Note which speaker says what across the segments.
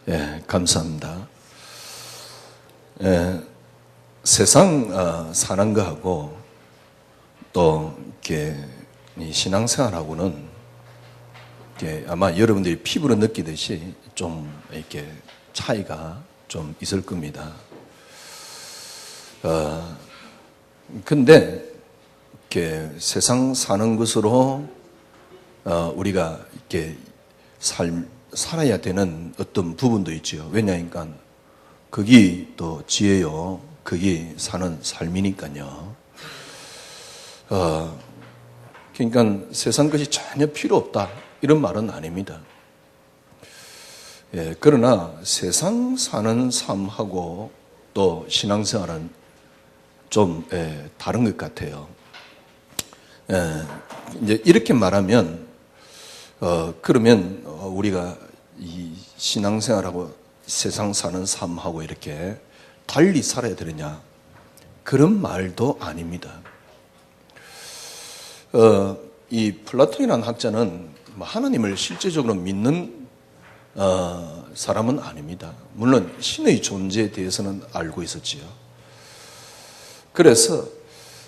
Speaker 1: 예, 감사합니다. 예, 세상 사는 거하고 또 이렇게 신앙생활하고는 이렇게 아마 여러분들이 피부로 느끼듯이 좀 이렇게 차이가 좀 있을 겁니다. 근데 이렇게 세상 사는 것으로 우리가 이렇게 살아야 되는 어떤 부분도 있죠. 왜냐하니까 거기 또 지혜요, 거기 사는 삶이니까요. 그러니까 세상 것이 전혀 필요 없다 이런 말은 아닙니다. 예, 그러나 세상 사는 삶하고 또 신앙생활은 좀 다른 것 같아요. 이제 이렇게 말하면 그러면 우리가 이 신앙생활하고 세상 사는 삶하고 이렇게 달리 살아야 되느냐 그런 말도 아닙니다. 이 플라톤이라는 학자는 하나님을 실제적으로 믿는 사람은 아닙니다. 물론 신의 존재에 대해서는 알고 있었지요. 그래서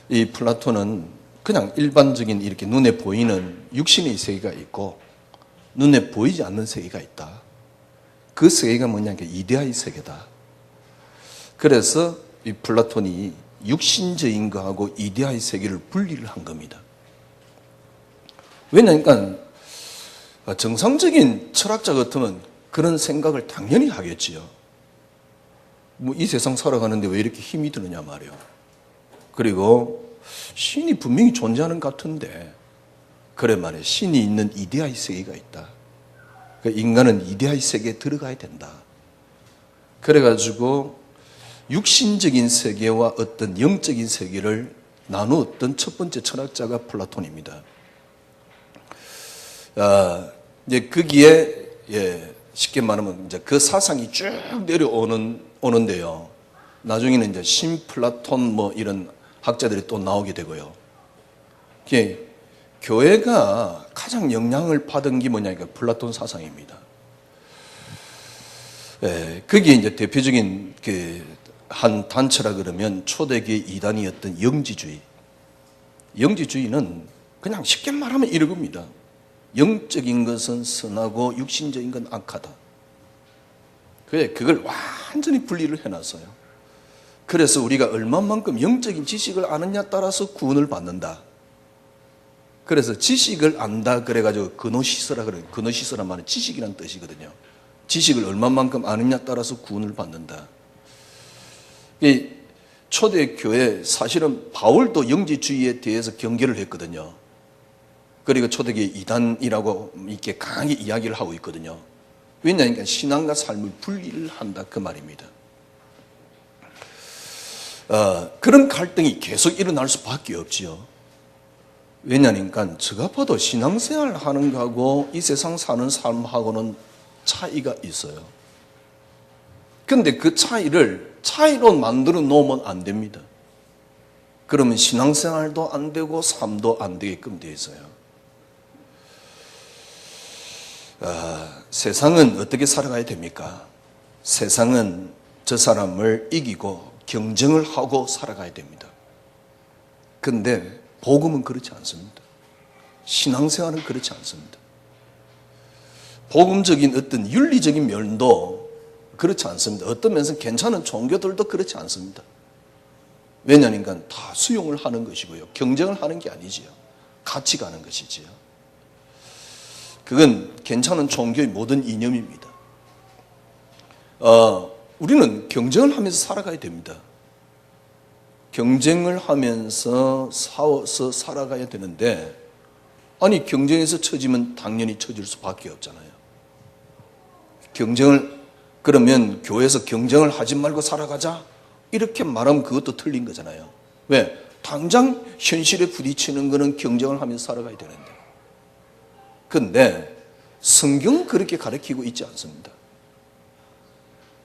Speaker 1: 이 플라톤은 그냥 일반적인 이렇게 눈에 보이는 육신의 세계가 있고 눈에 보이지 않는 세계가 있다. 그 세계가 뭐냐? 이데아의 세계다. 그래서 이 플라톤이 육신적인 거하고 이데아의 세계를 분리를 한 겁니다. 왜냐니까 정상적인 철학자 같으면 그런 생각을 당연히 하겠지요. 뭐 이 세상 살아가는데 왜 이렇게 힘이 드느냐 말이에요. 그리고 신이 분명히 존재하는 것 같은데 그래 말이에요. 신이 있는 이데아의 세계가 있다. 인간은 이데아의 세계에 들어가야 된다. 그래가지고 육신적인 세계와 어떤 영적인 세계를 나누었던 첫 번째 철학자가 플라톤입니다. 이제 거기에 쉽게 말하면 이제 그 사상이 쭉 내려오는데요. 나중에는 이제 신플라톤 뭐 이런 학자들이 또 나오게 되고요. 교회가 가장 영향을 받은 게 뭐냐니까 플라톤 사상입니다. 거기에 이제 대표적인 한 단체라 그러면 초대교회 이단이었던 영지주의. 영지주의는 그냥 쉽게 말하면 이러겁니다. 영적인 것은 선하고 육신적인 건 악하다. 그걸 완전히 분리를 해놨어요. 그래서 우리가 얼마만큼 영적인 지식을 아느냐에 따라서 구원을 받는다. 그래서 지식을 안다 그래가지고 그노시스라 그래요. 그노시스란 말은 지식이라는 뜻이거든요. 지식을 얼마만큼 아느냐에 따라서 구원을 받는다. 이 초대교회 사실은 바울도 영지주의에 대해서 경계를 했거든요. 그리고 초대교회 이단이라고 이렇게 강하게 이야기를 하고 있거든요. 왜냐하면 신앙과 삶을 분리를 한다 그 말입니다. 그런 갈등이 계속 일어날 수밖에 없지요. 왜냐하니까 제가 봐도 신앙생활 하는 거하고 이 세상 사는 삶하고는 차이가 있어요. 그런데 그 차이로 만들어 놓으면 안 됩니다. 그러면 신앙생활도 안 되고 삶도 안 되게끔 되어 있어요. 세상은 어떻게 살아가야 됩니까? 세상은 저 사람을 이기고 경쟁을 하고 살아가야 됩니다. 그런데 복음은 그렇지 않습니다. 신앙생활은 그렇지 않습니다. 복음적인 어떤 윤리적인 면도 그렇지 않습니다. 어떤 면에서 괜찮은 종교들도 그렇지 않습니다. 왜냐하니까 다 수용을 하는 것이고요. 경쟁을 하는 게 아니지요. 같이 가는 것이지요. 그건 괜찮은 종교의 모든 이념입니다. 우리는 경쟁을 하면서 살아가야 됩니다. 경쟁을 하면서 싸워서 살아가야 되는데 아니 경쟁에서 처지면 당연히 처질 수밖에 없잖아요. 그러면 교회에서 경쟁을 하지 말고 살아가자 이렇게 말하면 그것도 틀린 거잖아요. 왜? 당장 현실에 부딪히는 거는 경쟁을 하면서 살아가야 되는데 그런데 성경은 그렇게 가르치고 있지 않습니다.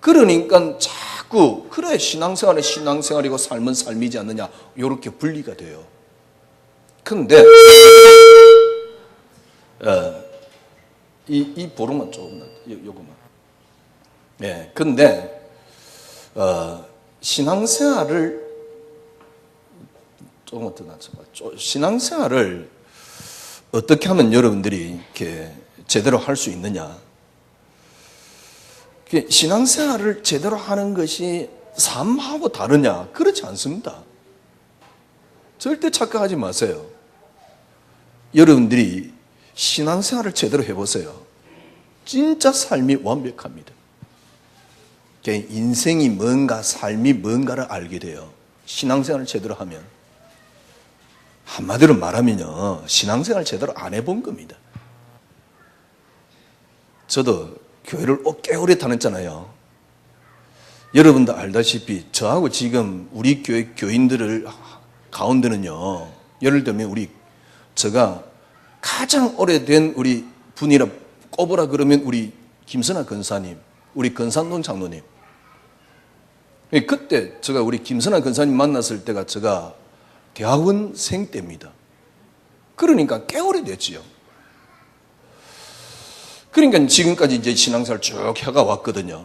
Speaker 1: 그러니까 자꾸 그래 신앙생활은 신앙생활이고 삶은 삶이지 않느냐 이렇게 분리가 돼요. 그런데 이 보름만 조금만 요것만 예, 근데 신앙생활을 조금 더 낮춰봐. 신앙생활을 어떻게 하면 여러분들이 이렇게 제대로 할 수 있느냐? 신앙생활을 제대로 하는 것이 삶하고 다르냐? 그렇지 않습니다. 절대 착각하지 마세요. 여러분들이 신앙생활을 제대로 해보세요. 진짜 삶이 완벽합니다. 인생이 뭔가, 삶이 뭔가를 알게 돼요. 신앙생활을 제대로 하면. 한마디로 말하면요, 신앙생활 제대로 안 해본 겁니다. 저도 교회를 꽤 오래 다녔잖아요. 여러분도 알다시피 저하고 지금 우리 교회 교인들을 가운데는요, 예를 들면 제가 가장 오래된 우리 분이라 꼽으라 그러면 우리 김선아 권사님, 우리 권산동 장로님. 그때 제가 우리 김선아 권사님 만났을 때가 제가 대학원생 때입니다. 그러니까 꽤 오래됐지요. 그러니까 지금까지 이제 신앙생활 쭉 해가 왔거든요.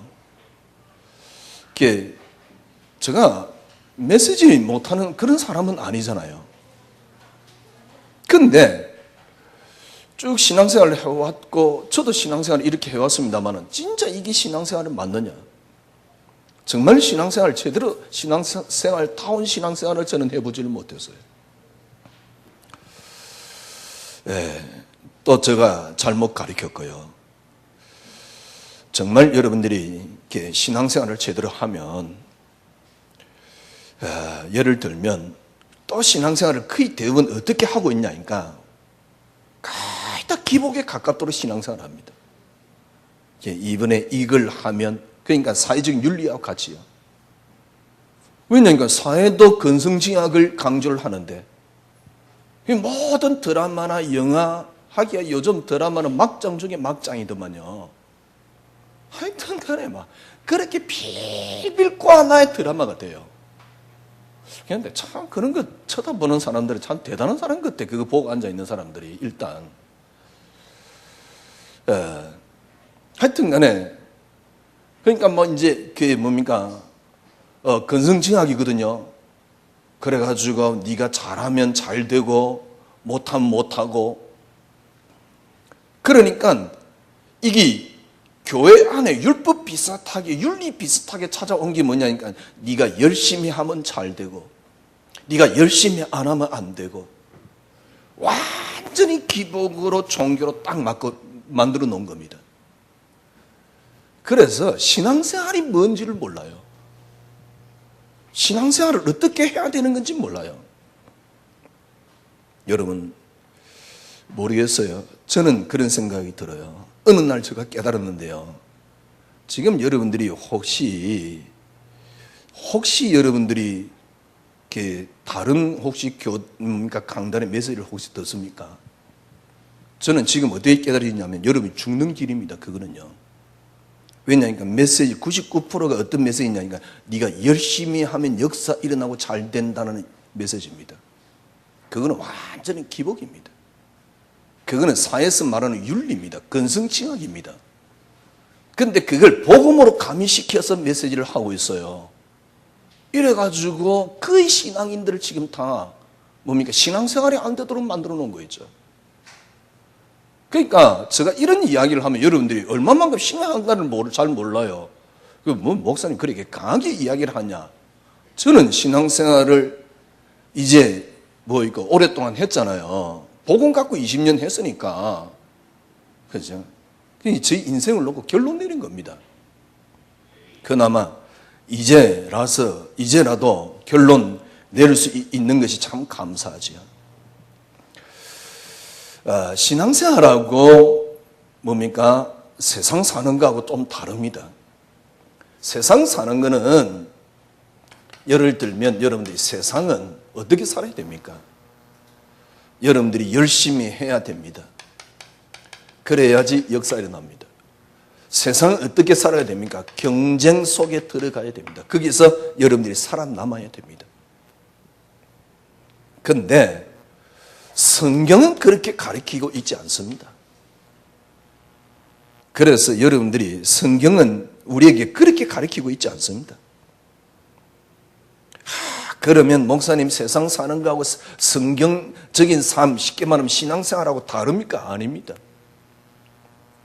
Speaker 1: 제가 메시지 못하는 그런 사람은 아니잖아요. 근데 쭉 신앙생활을 해왔고, 저도 신앙생활을 이렇게 해왔습니다만, 진짜 이게 신앙생활은 맞느냐? 정말 신앙생활 제대로, 신앙생활다운 신앙생활을 저는 해보지를 못했어요. 예, 또 제가 잘못 가르쳤고요. 정말 여러분들이 이렇게 신앙생활을 제대로 하면, 예를 들면, 또 신앙생활을 거의 대부분 어떻게 하고 있냐니까, 거의 다 기복에 가깝도록 신앙생활을 합니다. 이번에 이걸 하면, 그러니까 사회적 윤리와 같이요. 왜냐하면 사회도 근성징악을 강조를 하는데, 모든 드라마나 영화, 하기야 요즘 드라마는 막장 중에 막장이더만요. 하여튼 간에 그렇게 빌빌 꽈나의 드라마가 돼요. 그런데 참 그런 거 쳐다보는 사람들이 참 대단한 사람 같아. 그거 보고 앉아있는 사람들이 일단. 하여튼 간에 그러니까 이제 그게 뭡니까? 근성징악이거든요. 그래가지고 네가 잘하면 잘 되고 못하면 못하고. 그러니까 이게 교회 안에 율법 비슷하게, 윤리 비슷하게 찾아온 게 뭐냐니까, 네가 열심히 하면 잘 되고 네가 열심히 안 하면 안 되고, 완전히 기복으로 종교로 딱 만들어 놓은 겁니다. 그래서 신앙생활이 뭔지를 몰라요. 신앙생활을 어떻게 해야 되는 건지 몰라요. 여러분, 모르겠어요. 저는 그런 생각이 들어요. 어느 날 제가 깨달았는데요. 지금 여러분들이 혹시 여러분들이 다른 그러니까 강단의 메시지를 혹시 듣습니까? 저는 지금 어떻게 깨달았냐면, 여러분이 죽는 길입니다. 그거는요. 왜냐니까 메시지 99%가 어떤 메시지냐니까, 네가 열심히 하면 역사 일어나고 잘 된다는 메시지입니다. 그거는 완전히 기복입니다. 그거는 사회에서 말하는 윤리입니다. 근성징악입니다. 그런데 그걸 복음으로 가미시켜서 메시지를 하고 있어요. 이래가지고 거의 신앙인들을 지금 다 신앙생활이 안 되도록 만들어 놓은 거 있죠. 그러니까 제가 이런 이야기를 하면 여러분들이 얼마만큼 신앙한가를 잘 몰라요. 목사님 그렇게 강하게 이야기를 하냐? 저는 신앙생활을 이제 오랫동안 했잖아요. 복음 갖고 20년 했으니까. 그죠? 제 인생을 놓고 결론 내린 겁니다. 그나마 이제라도 결론 내릴 수 있는 것이 참 감사하지요. 신앙생활하고 세상 사는 거하고 좀 다릅니다. 세상 사는 거는, 예를 들면 여러분들이 세상은 어떻게 살아야 됩니까? 여러분들이 열심히 해야 됩니다. 그래야지 역사 일어납니다. 세상은 어떻게 살아야 됩니까? 경쟁 속에 들어가야 됩니다. 거기서 여러분들이 살아남아야 됩니다. 그런데 성경은 그렇게 가르치고 있지 않습니다. 그래서 여러분들이 성경은 우리에게 그렇게 가르치고 있지 않습니다. 그러면 목사님 세상 사는 거하고 성경적인 삶, 쉽게 말하면 신앙생활하고 다릅니까? 아닙니다.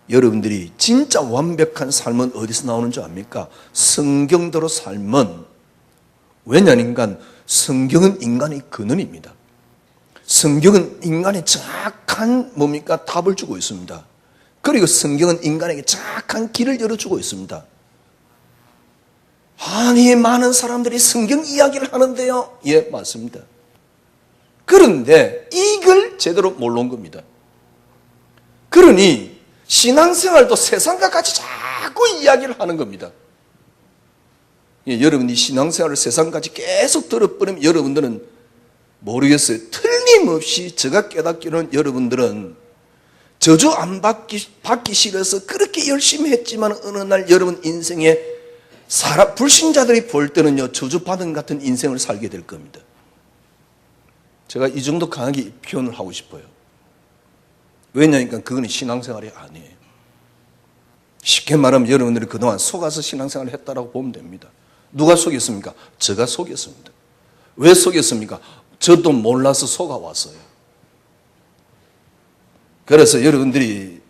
Speaker 1: 여러분들이 진짜 완벽한 삶은 어디서 나오는 줄 압니까? 성경대로 삶은, 왜냐니까 성경은 인간의 근원입니다. 성경은 인간의 정확한 뭡니까? 답을 주고 있습니다. 그리고 성경은 인간에게 정확한 길을 열어주고 있습니다. 아니, 많은 사람들이 성경 이야기를 하는데요. 예, 맞습니다. 그런데 이걸 제대로 모르는 겁니다. 그러니 신앙생활도 세상과 같이 자꾸 이야기를 하는 겁니다. 예, 여러분이 신앙생활을 세상까지 계속 들어버리면 여러분들은 모르겠어요. 틀림없이 제가 깨닫기로는 여러분들은 저주 안 받기 싫어서 그렇게 열심히 했지만 어느 날 여러분 인생에 불신자들이 볼 때는요, 저주받은 같은 인생을 살게 될 겁니다. 제가 이 정도 강하게 표현을 하고 싶어요. 왜냐니까 그거는 신앙생활이 아니에요. 쉽게 말하면 여러분들이 그동안 속아서 신앙생활을 했다라고 보면 됩니다. 누가 속였습니까? 제가 속였습니다. 왜 속였습니까? 저도 몰라서 속아왔어요. 그래서 여러분들이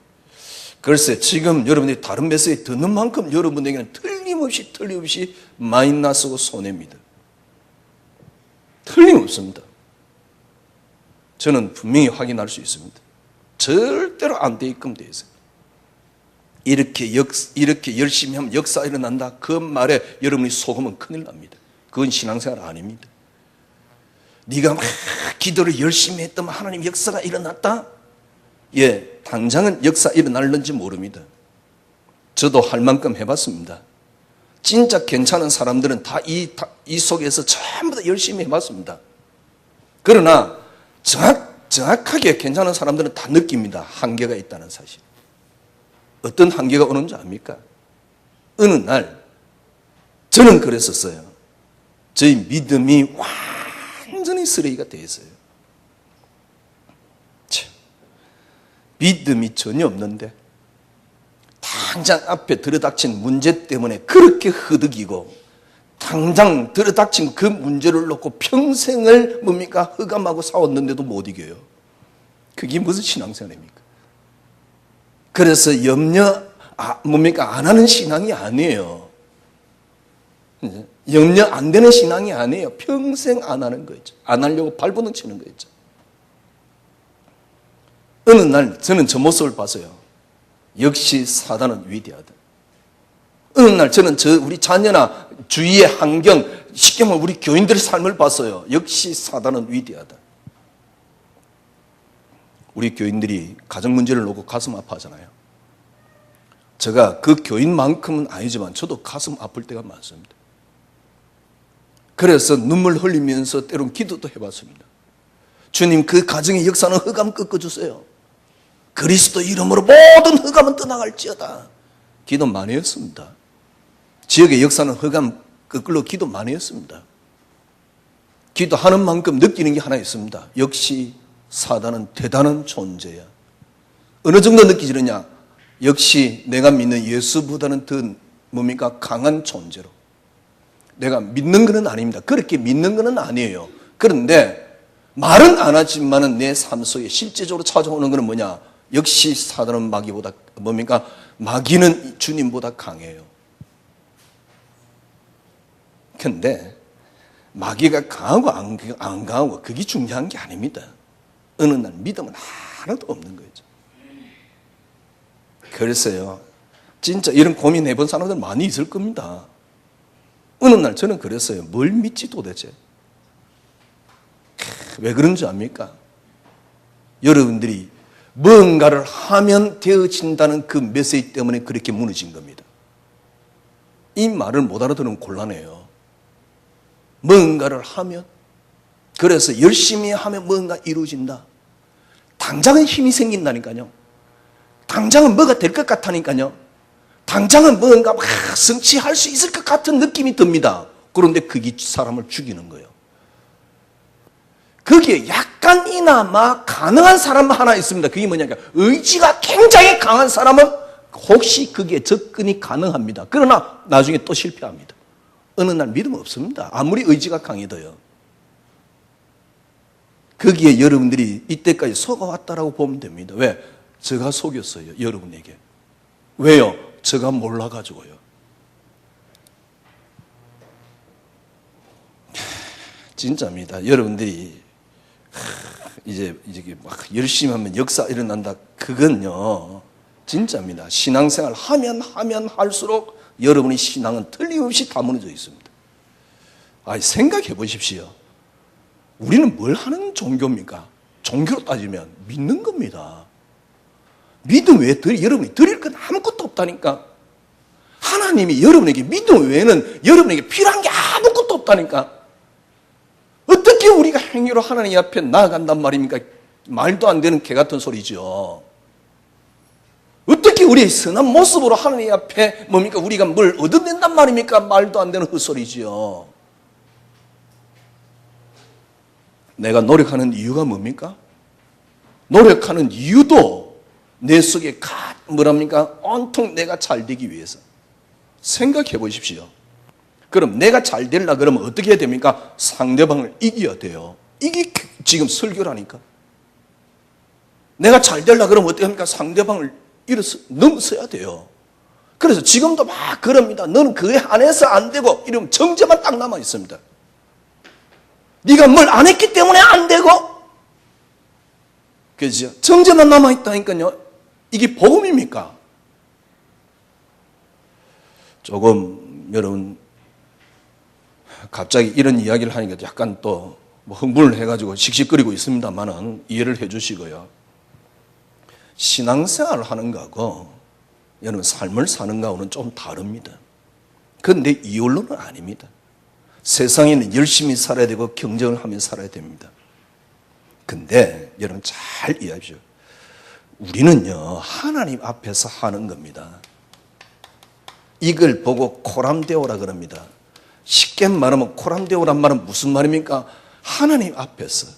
Speaker 1: 글쎄 지금 여러분들이 다른 메시지 듣는 만큼 여러분에게는 틀림없이 마이너스고 손해입니다. 틀림없습니다. 저는 분명히 확인할 수 있습니다. 절대로 안 되게끔 되어 있어요. 이렇게 열심히 하면 역사가 일어난다. 그 말에 여러분이 속으면 큰일 납니다. 그건 신앙생활 아닙니다. 네가 막 기도를 열심히 했더만 하나님 역사가 일어났다? 예, 당장은 역사 일어날는지 모릅니다. 저도 할 만큼 해봤습니다. 진짜 괜찮은 사람들은 다 이 속에서 전부 다 열심히 해봤습니다. 그러나 정확하게 괜찮은 사람들은 다 느낍니다. 한계가 있다는 사실. 어떤 한계가 오는지 압니까? 어느 날 저는 그랬었어요. 저희 믿음이 완전히 쓰레기가 되어 있어요. 믿음이 전혀 없는데 당장 앞에 들어닥친 문제 때문에 그렇게 흐득이고 당장 들어닥친 그 문제를 놓고 평생을 뭡니까? 흑암하고 싸웠는데도 못 이겨요. 그게 무슨 신앙생활입니까? 그래서 안 하는 신앙이 아니에요. 염려 안 되는 신앙이 아니에요. 평생 안 하는 거죠. 안 하려고 발버둥 치는 거죠. 어느 날 저는 저 모습을 봤어요. 역시 사단은 위대하다. 어느 날 저는 우리 자녀나 주위의 환경, 쉽게 말하면 우리 교인들의 삶을 봤어요. 역시 사단은 위대하다. 우리 교인들이 가정 문제를 놓고 가슴 아파하잖아요. 제가 그 교인만큼은 아니지만 저도 가슴 아플 때가 많습니다. 그래서 눈물 흘리면서 때론 기도도 해봤습니다. 주님, 그 가정의 역사는 흑암 꺾어주세요. 그리스도 이름으로 모든 흑암은 떠나갈지어다. 기도 많이 했습니다. 지역의 역사는 흑암 꺾으려 기도 많이 했습니다. 기도하는 만큼 느끼는 게 하나 있습니다. 역시 사단은 대단한 존재야. 어느 정도 느끼지느냐? 역시 내가 믿는 예수보다는 더 강한 존재로. 내가 믿는 것은 아닙니다. 그렇게 믿는 것은 아니에요. 그런데 말은 안 하지만은 내 삶 속에 실제적으로 찾아오는 것은 뭐냐? 역시 사단은 마귀보다 마귀는 주님보다 강해요. 근데 마귀가 강하고 안 강하고 그게 중요한 게 아닙니다. 어느 날 믿음은 하나도 없는 거죠. 그래서요, 진짜 이런 고민해본 사람들 많이 있을 겁니다. 어느 날 저는 그랬어요. 뭘 믿지 도대체? 왜 그런지 압니까? 여러분들이 뭔가를 하면 되어진다는 그 메시지 때문에 그렇게 무너진 겁니다. 이 말을 못 알아들으면 곤란해요. 뭔가를 하면, 그래서 열심히 하면 뭔가 이루어진다. 당장은 힘이 생긴다니까요. 당장은 뭐가 될 것 같다니까요. 당장은 뭔가 막 성취할 수 있을 것 같은 느낌이 듭니다. 그런데 그게 사람을 죽이는 거예요. 거기에 약간이나마 가능한 사람은 하나 있습니다. 그게 뭐냐면 의지가 굉장히 강한 사람은 혹시 그게 접근이 가능합니다. 그러나 나중에 또 실패합니다. 어느 날 믿음 없습니다. 아무리 의지가 강해도요. 거기에 여러분들이 이때까지 속아왔다라고 보면 됩니다. 왜? 제가 속였어요. 여러분에게. 왜요? 제가 몰라가지고요. 진짜입니다. 여러분들이 이제 막 열심히 하면 역사 일어난다. 그건요. 진짜입니다. 신앙생활 하면 할수록 여러분의 신앙은 틀림없이 다 무너져 있습니다. 생각해 보십시오. 우리는 뭘 하는 종교입니까? 종교로 따지면 믿는 겁니다. 믿음 외에 여러분이 드릴 건 아무것도 없다니까. 하나님이 여러분에게 믿음 외에는 여러분에게 필요한 게 아무것도 없다니까. 어떻게 우리가 행위로 하나님 앞에 나아간단 말입니까? 말도 안 되는 개 같은 소리죠. 어떻게 우리의 선한 모습으로 하나님 앞에 뭡니까? 우리가 뭘 얻어낸단 말입니까? 말도 안 되는 헛소리죠. 내가 노력하는 이유가 뭡니까? 노력하는 이유도 내 속에 온통 내가 잘 되기 위해서. 생각해 보십시오. 그럼 내가 잘 되려 그러면 어떻게 해야 됩니까? 상대방을 이겨야 돼요. 이게 지금 설교라니까. 내가 잘 되려 그러면 어떻게 합니까? 상대방을 넘어서야 돼요. 그래서 지금도 막 그럽니다. 너는 그에 안에서 안 되고 이러면 정죄만 딱 남아 있습니다. 네가 뭘 안 했기 때문에 안 되고, 그죠? 정죄만 남아 있다니까요. 이게 복음입니까? 조금 여러분 갑자기 이런 이야기를 하니까 약간 또 흥분을 해가지고 씩씩거리고 있습니다만은 이해를 해주시고요. 신앙생활을 하는 거하고 여러분 삶을 사는 거하고는 좀 다릅니다. 그런데 이율로는 아닙니다. 세상에는 열심히 살아야 되고 경쟁을 하며 살아야 됩니다. 근데 여러분 잘 이해하십시오. 우리는요 하나님 앞에서 하는 겁니다. 이걸 보고 코람데오라 그럽니다. 쉽게 말하면 코람데오란 말은 무슨 말입니까? 하나님 앞에서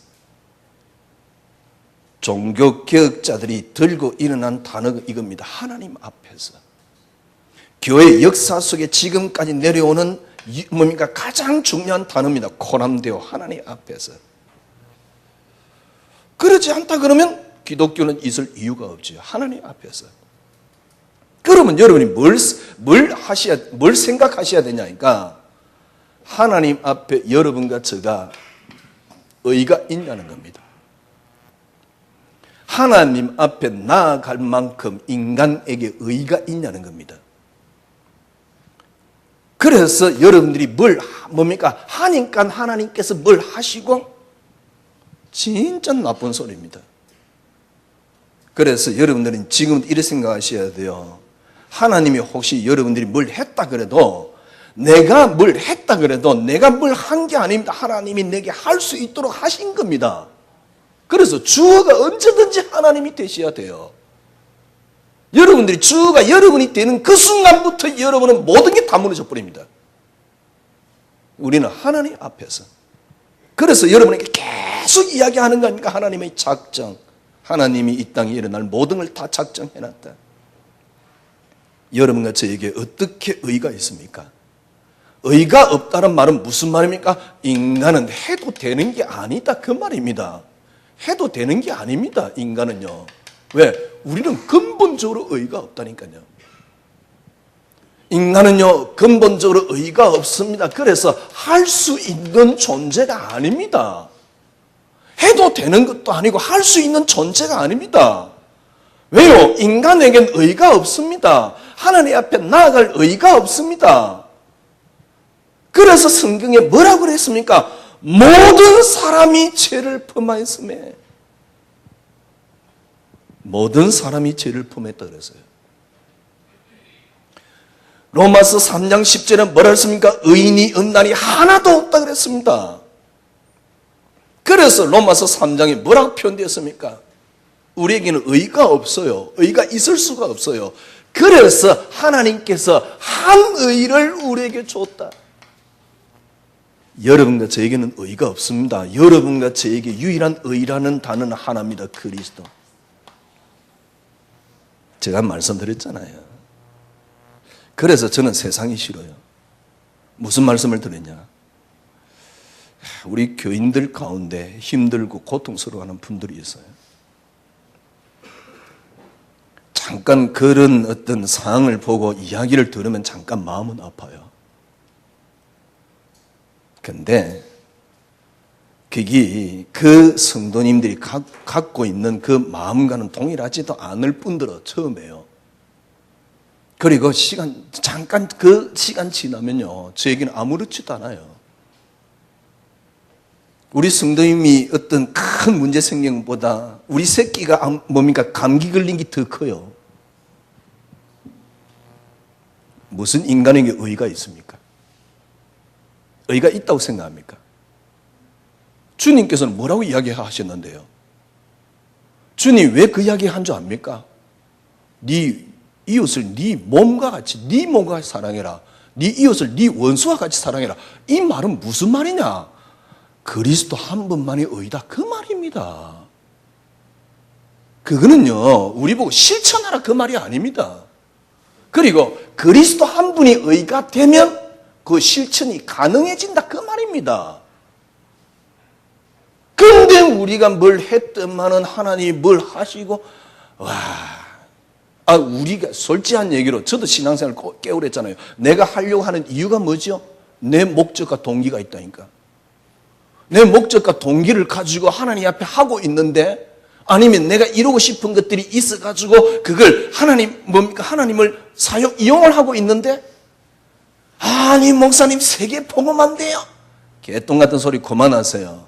Speaker 1: 종교개혁자들이 들고 일어난 단어가 이겁니다. 하나님 앞에서. 교회 역사 속에 지금까지 내려오는 뭡니까? 가장 중요한 단어입니다. 코람데오, 하나님 앞에서. 그렇지 않다 그러면 기독교는 있을 이유가 없지요. 하나님 앞에서. 그러면 여러분이 뭘 생각하셔야 되냐니까, 하나님 앞에 여러분과 제가 의가 있냐는 겁니다. 하나님 앞에 나아갈 만큼 인간에게 의가 있냐는 겁니다. 그래서 여러분들이 뭡니까? 하니까 하나님께서 뭘 하시고? 진짜 나쁜 소리입니다. 그래서 여러분들은 지금 이렇게 생각하셔야 돼요. 하나님이 혹시 여러분들이 뭘 했다 그래도, 내가 뭘 했다 그래도 내가 뭘 한 게 아닙니다. 하나님이 내게 할 수 있도록 하신 겁니다. 그래서 주어가 언제든지 하나님이 되셔야 돼요. 여러분들이 주어가 여러분이 되는 그 순간부터 여러분은 모든 게 다 무너져 버립니다. 우리는 하나님 앞에서. 그래서 여러분에게 계속 이야기하는 거 아닙니까? 하나님의 작정. 하나님이 이 땅에 일어날 모든 걸 다 작정해놨다. 여러분과 저에게 어떻게 의가 있습니까? 의가 없다는 말은 무슨 말입니까? 인간은 해도 되는 게 아니다, 그 말입니다. 해도 되는 게 아닙니다, 인간은요. 왜? 우리는 근본적으로 의가 없다니까요. 인간은요 근본적으로 의가 없습니다. 그래서 할 수 있는 존재가 아닙니다. 해도 되는 것도 아니고 할 수 있는 존재가 아닙니다. 왜요? 인간에겐 의가 없습니다. 하나님 앞에 나아갈 의가 없습니다. 그래서 성경에 뭐라고 그랬습니까? 모든 사람이 죄를 범하였음에. 모든 사람이 죄를 범했다 그랬어요. 로마서 3장 10절에 뭐라 했습니까? 의인이 없나니 하나도 없다 그랬습니다. 그래서 로마서 3장에 뭐라고 표현되었습니까? 우리에게는 의가 없어요. 의가 있을 수가 없어요. 그래서 하나님께서 한 의를 우리에게 줬다. 여러분과 저에게는 의가 없습니다. 여러분과 저에게 유일한 의라는 단어는 하나입니다. 그리스도. 제가 말씀드렸잖아요. 그래서 저는 세상이 싫어요. 무슨 말씀을 드렸냐? 우리 교인들 가운데 힘들고 고통스러워하는 분들이 있어요. 잠깐 그런 어떤 상황을 보고 이야기를 들으면 잠깐 마음은 아파요. 근데 그게 그 성도님들이 갖고 있는 그 마음과는 동일하지도 않을 뿐더러 처음에요. 그리고 잠깐 그 시간 지나면요, 저에게는 아무렇지도 않아요. 우리 성도님이 어떤 큰 문제 생긴 것보다 우리 새끼가 감기 걸린 게 더 커요. 무슨 인간에게 의의가 있습니까? 의의가 있다고 생각합니까? 주님께서는 뭐라고 이야기하셨는데요? 주님 왜 그 이야기 한 줄 압니까? 네 이웃을 네 몸과 같이 사랑해라. 네 이웃을 네 원수와 같이 사랑해라. 이 말은 무슨 말이냐? 그리스도 한 분만이 의다, 그 말입니다. 그거는요, 우리 보고 실천하라 그 말이 아닙니다. 그리고 그리스도 한 분이 의가 되면 그 실천이 가능해진다, 그 말입니다. 근데 우리가 뭘 했더만은 하나님이 뭘 하시고, 우리가 솔직한 얘기로 저도 신앙생활 깨우랬잖아요. 내가 하려고 하는 이유가 뭐죠? 내 목적과 동기가 있다니까. 내 목적과 동기를 가지고 하나님 앞에 하고 있는데, 아니면 내가 이루고 싶은 것들이 있어가지고 그걸 하나님을 이용을 하고 있는데, 아니 목사님 세계 복음한대요. 개똥 같은 소리 그만하세요.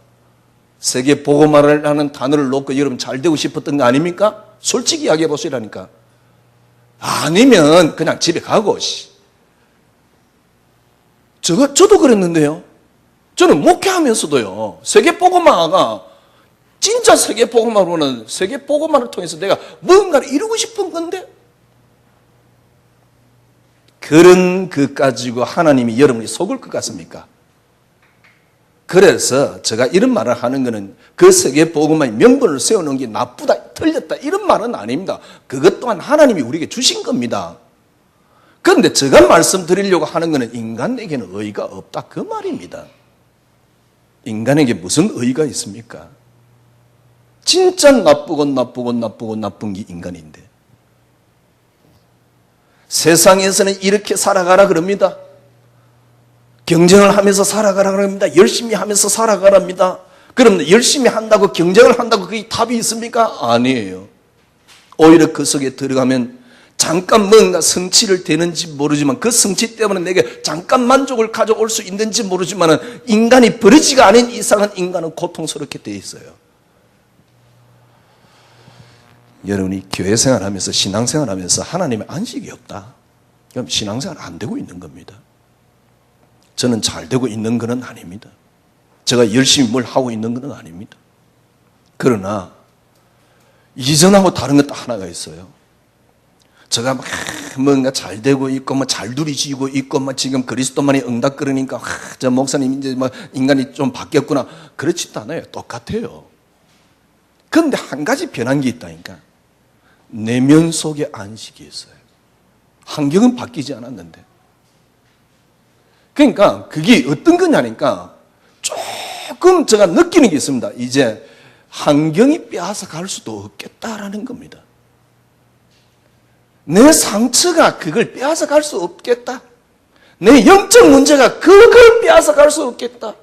Speaker 1: 세계 복음화라는 단어를 놓고 여러분 잘 되고 싶었던 거 아닙니까? 솔직히 이야기해 보시라니까. 아니면 그냥 집에 가고. 저도 그랬는데요. 저는 목회하면서도요, 세계 복음화가 진짜 세계 복음화로는 세계 복음화를 통해서 내가 뭔가를 이루고 싶은 건데, 그런 것 가지고 하나님이 여러분이 속을 것 같습니까? 그래서 제가 이런 말을 하는 것은 그 세계 복음화의 명분을 세우는 게 나쁘다, 틀렸다 이런 말은 아닙니다. 그것 또한 하나님이 우리에게 주신 겁니다. 그런데 제가 말씀드리려고 하는 것은 인간에게는 의의가 없다, 그 말입니다. 인간에게 무슨 의의가 있습니까? 진짜 나쁜 게 인간인데, 세상에서는 이렇게 살아가라 그럽니다. 경쟁을 하면서 살아가라 그럽니다. 열심히 하면서 살아가랍니다. 그럼 열심히 한다고, 경쟁을 한다고 그게 답이 있습니까? 아니에요. 오히려 그 속에 들어가면 잠깐 뭔가 성취를 되는지 모르지만, 그 성취 때문에 내게 잠깐 만족을 가져올 수 있는지 모르지만, 인간이 버리지가 않은 이상은 인간은 고통스럽게 되어 있어요. 여러분이 교회 생활하면서, 신앙생활하면서 하나님의 안식이 없다, 그럼 신앙생활 안 되고 있는 겁니다. 저는 잘 되고 있는 것은 아닙니다. 제가 열심히 뭘 하고 있는 것은 아닙니다. 그러나 이전하고 다른 것도 하나가 있어요. 제가 뭔가 잘 되고 있고, 잘 누리지고 있고, 지금 그리스도만이 응답그러니까, 저 목사님 이제 인간이 좀 바뀌었구나. 그렇지도 않아요. 똑같아요. 그런데 한 가지 변한 게 있다니까. 내면 속에 안식이 있어요. 환경은 바뀌지 않았는데. 그러니까 그게 어떤 거냐니까, 조금 제가 느끼는 게 있습니다. 이제 환경이 빼앗아 갈 수도 없겠다라는 겁니다. 내 상처가 그걸 빼앗아 갈 수 없겠다. 내 영적 문제가 그걸 빼앗아 갈 수 없겠다.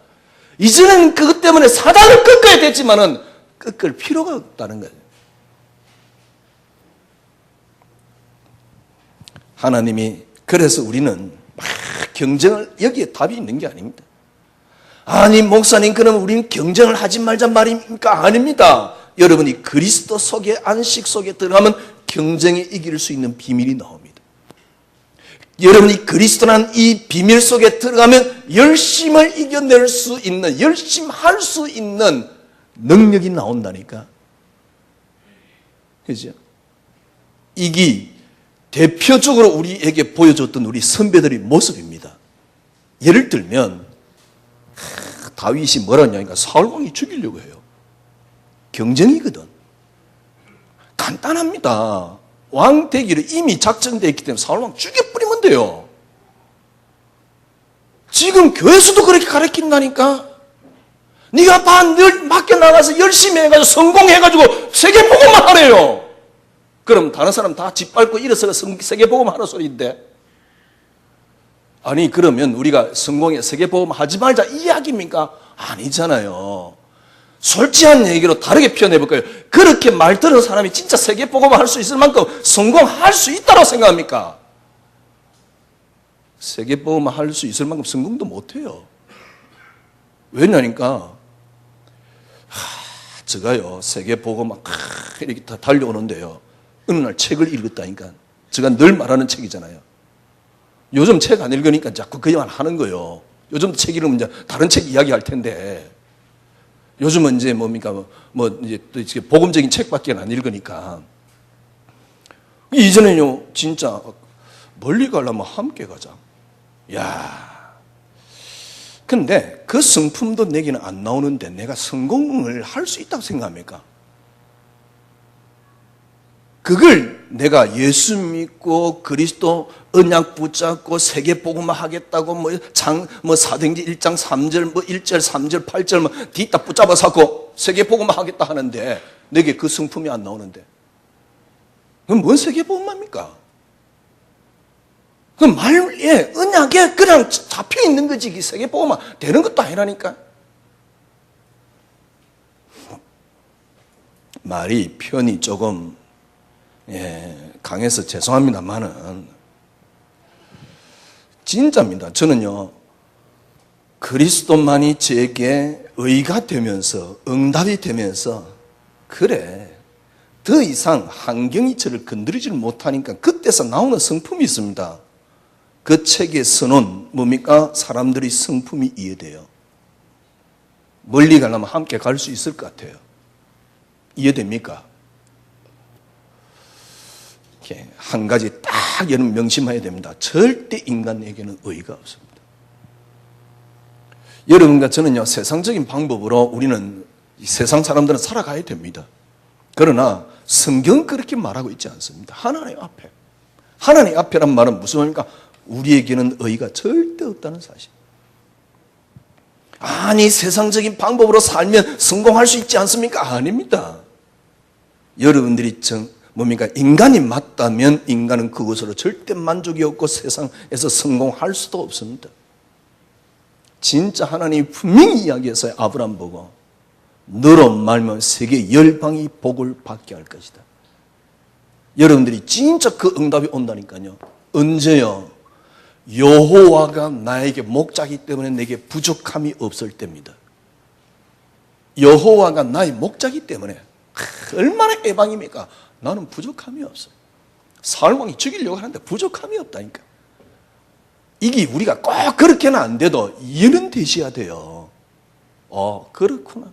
Speaker 1: 이제는 그것 때문에 사단을 꺾어야 되지만은 꺾을 필요가 없다는 거예요. 하나님이, 그래서 우리는 막 경쟁을, 여기에 답이 있는 게 아닙니다. 아니 목사님 그럼 우리는 경쟁을 하지 말자 말입니까? 아닙니다. 여러분이 그리스도 속에, 안식 속에 들어가면 경쟁에 이길 수 있는 비밀이 나옵니다. 여러분이 그리스도라는 이 비밀 속에 들어가면 열심을 이겨낼 수 있는, 열심할 수 있는 능력이 나온다니까. 그죠? 이게 대표적으로 우리에게 보여줬던 우리 선배들의 모습입니다. 예를 들면 다윗이 뭐라 하냐니까, 사울왕이 죽이려고 해요. 경쟁이거든. 간단합니다. 왕 되기를 이미 작정되어 있기 때문에 사울왕 죽여버리면 돼요. 지금 교회에서도 그렇게 가르친다니까. 네가 늘 맡겨나가서 열심히 해가지고 성공해가지고 세계복음만 하래요. 그럼 다른 사람 다 짓밟고 일어서서 세계복음 하는 소리인데. 아니 그러면 우리가 성공해 세계복음 하지 말자 이 이야기입니까? 아니잖아요. 솔직한 얘기로 다르게 표현해볼까요? 그렇게 말 들은 사람이 진짜 세계복음을 할 수 있을 만큼 성공할 수 있다고 생각합니까? 세계복음을 할 수 있을 만큼 성공도 못해요. 왜냐니까 제가요 세계복음 이렇게 다 달려오는데요, 어느 날 책을 읽었다니까. 제가 늘 말하는 책이잖아요. 요즘 책 안 읽으니까 자꾸 그 얘기만 하는 거예요. 요즘 책 읽으면 이제 다른 책 이야기할 텐데, 요즘은 이제 뭡니까 이제 복음적인 책밖에 안 읽으니까. 이전에는요 진짜 멀리 가려면 함께 가자. 야, 근데 그 성품도 내게는 안 나오는데 내가 성공을 할 수 있다고 생각합니까? 그걸 내가 예수 믿고 그리스도 언약 붙잡고 세계복음만 하겠다고 사도행전 1장 3절 1절 3절 8절 뒤딱 붙잡아서 하고 세계복음만 하겠다 하는데 내게 그 성품이 안 나오는데 그럼 뭔 세계복음합니까? 그 말에 언약에 그냥 잡혀 있는 거지 세계복음만 되는 것도 아니라니까. 말이 편이 조금 강해서 죄송합니다만은 진짜입니다. 저는요 그리스도만이 제게 의가 되면서 응답이 되면서 그래 더 이상 환경이 저를 건드리지를 못하니까 그때서 나오는 성품이 있습니다. 그 책에서는 뭡니까? 사람들이 성품이 이해돼요. 멀리 가려면 함께 갈 수 있을 것 같아요. 이해됩니까? 한 가지 딱 여러분 명심해야 됩니다. 절대 인간에게는 의의가 없습니다. 여러분과 저는요 세상적인 방법으로 우리는 세상 사람들은 살아가야 됩니다. 그러나 성경은 그렇게 말하고 있지 않습니다. 하나님 앞에, 하나님 앞에란 말은 무슨 말입니까? 우리에게는 의의가 절대 없다는 사실. 아니 세상적인 방법으로 살면 성공할 수 있지 않습니까? 아닙니다. 여러분들이 뭡니까? 인간이 맞다면 인간은 그것으로 절대 만족이 없고 세상에서 성공할 수도 없습니다. 진짜 하나님이 분명히 이야기했어요. 아브라함 보고 너로 말면 세계 열방이 복을 받게 할 것이다. 여러분들이 진짜 그 응답이 온다니까요. 언제요? 여호와가 나에게 목자이기 때문에 내게 부족함이 없을 때입니다. 여호와가 나의 목자이기 때문에 얼마나 해방입니까? 나는 부족함이 없어. 사울왕이 죽이려고 하는데 부족함이 없다니까. 이게 우리가 꼭 그렇게는 안 돼도 이해는 되셔야 돼요. 그렇구나.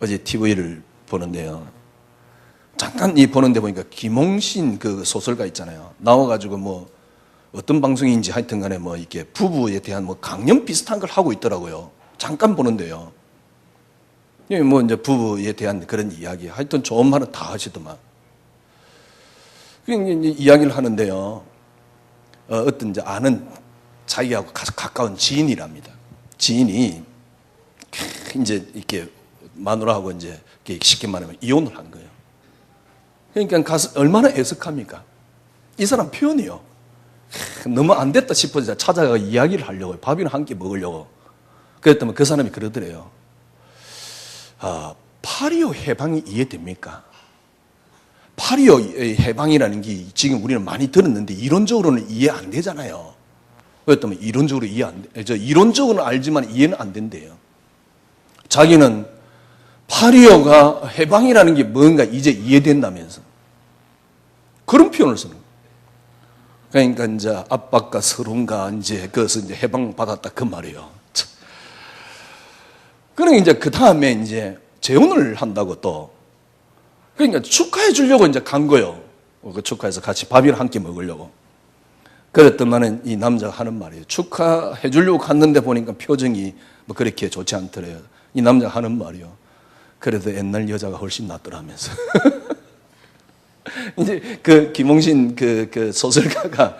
Speaker 1: 어제 TV를 보는데요. 잠깐 보는데 보니까 김홍신 그 소설가 있잖아요. 나와가지고 어떤 방송인지 하여튼 간에 이렇게 부부에 대한 강연 비슷한 걸 하고 있더라고요. 잠깐 보는데요. 이제 부부에 대한 그런 이야기, 하여튼 좋은 말은 다 하시더만. 이야기를 하는데요. 어떤 이제 아는 자기하고 가까운 지인이랍니다. 지인이 이제 이렇게 마누라하고 이제 쉽게 말하면 이혼을 한 거예요. 그러니까 가서 얼마나 애석합니까? 이 사람 표현이요. 너무 안 됐다 싶어서 찾아가 이야기를 하려고, 밥이나 한 끼 먹으려고. 그랬더니 그 사람이 그러더래요. 8.25 해방이 이해됩니까? 8.25 해방이라는 게 지금 우리는 많이 들었는데 이론적으로는 이해 안 되잖아요. 그랬더니 이론적으로 이론적으로는 알지만 이해는 안 된대요. 자기는 8.25가 해방이라는 게 뭔가 이제 이해된다면서 그런 표현을 쓰는 거예요. 그러니까 이제 압박과 서론과 그것을 이제 해방받았다 그 말이에요. 그러니까 이제 그 다음에 이제 재혼을 한다고 또. 그러니까 축하해 주려고 이제 간 거예요. 그 축하해서 같이 밥이랑 한 끼 먹으려고. 그랬더만은 이 남자가 하는 말이에요. 축하해 주려고 갔는데 보니까 표정이 그렇게 좋지 않더래요. 이 남자가 하는 말이요. 그래도 옛날 여자가 훨씬 낫더라면서. 이제 그 김홍신 그 소설가가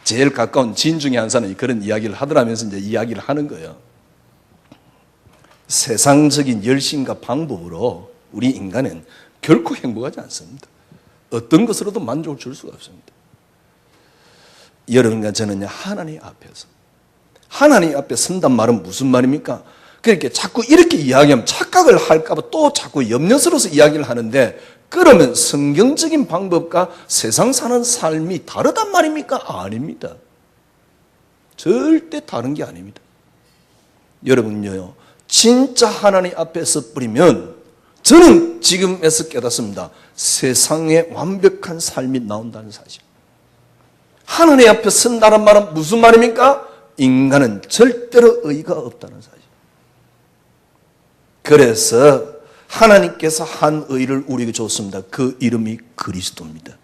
Speaker 1: 제일 가까운 지인 중에 한 사람이 그런 이야기를 하더라면서 이제 이야기를 하는 거예요. 세상적인 열심과 방법으로 우리 인간은 결코 행복하지 않습니다. 어떤 것으로도 만족을 줄 수가 없습니다. 여러분과 저는 하나님 앞에 선단 말은 무슨 말입니까? 그러니까 자꾸 이렇게 이야기하면 착각을 할까봐 또 자꾸 염려스러워서 이야기를 하는데, 그러면 성경적인 방법과 세상 사는 삶이 다르단 말입니까? 아닙니다. 절대 다른 게 아닙니다. 여러분요, 진짜 하나님 앞에 서버리면 저는 지금에서 깨닫습니다. 세상에 완벽한 삶이 나온다는 사실. 하나님 앞에 선다는 말은 무슨 말입니까? 인간은 절대로 의의가 없다는 사실. 그래서 하나님께서 한 의의를 우리에게 줬습니다. 그 이름이 그리스도입니다.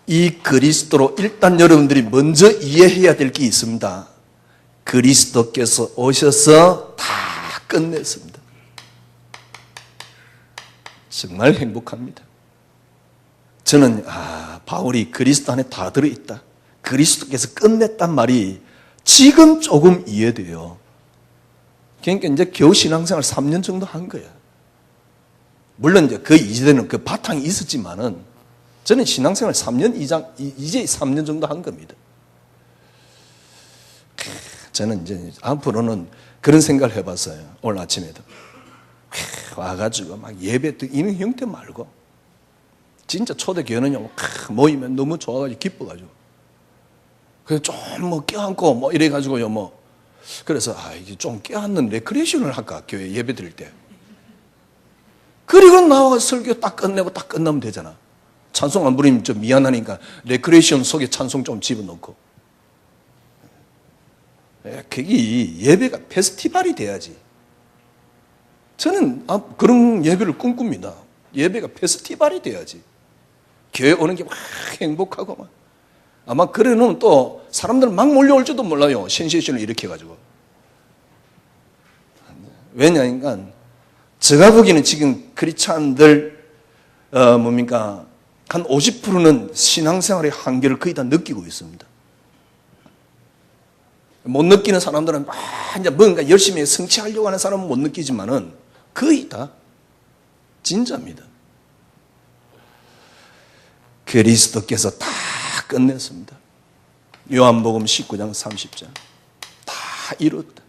Speaker 1: 이 그리스도로 일단 여러분들이 먼저 이해해야 될 게 있습니다. 그리스도께서 오셔서 다 끝냈습니다. 정말 행복합니다. 저는 바울이 그리스도 안에 다 들어있다, 그리스도께서 끝냈단 말이 지금 조금 이해돼요. 그러니까 이제 겨우 신앙생활 3년 정도 한 거야. 물론 이제 그 이전에는 그 바탕이 있었지만은 저는 신앙생활 3년 이상, 이제 3년 정도 한 겁니다. 저는 이제 앞으로는 그런 생각을 해봤어요. 오늘 아침에도 와가지고 막 예배 이런 형태 말고 진짜 초대교회는요 모이면 너무 좋아가지고 기뻐가지고 그래서 좀 뭐 껴안고 뭐 이래가지고요 뭐 그래서 이제 좀 껴안는 레크레이션을 할까, 교회 예배 드릴 때. 그리고 나와서 설교 딱 끝내고 딱 끝나면 되잖아. 찬송 안 부르면 좀 미안하니까 레크레이션 속에 찬송 좀 집어넣고. 그게 예배가 페스티벌이 돼야지. 저는 그런 예배를 꿈꿉니다. 예배가 페스티벌이 돼야지. 교회 오는 게 막 행복하고 막. 아마 그래 놓으면 또 사람들 막 몰려올지도 몰라요. 센세이션을 일으켜가지고. 왜냐니까 제가 보기에는 지금 크리스찬들 뭡니까 한 50%는 신앙생활의 한계를 거의 다 느끼고 있습니다. 못 느끼는 사람들은 이제 뭔가 열심히 성취하려고 하는 사람은 못 느끼지만은 거의 다 진짜입니다. 그리스도께서 다 끝냈습니다. 요한복음 19장 30절 다 이뤘다.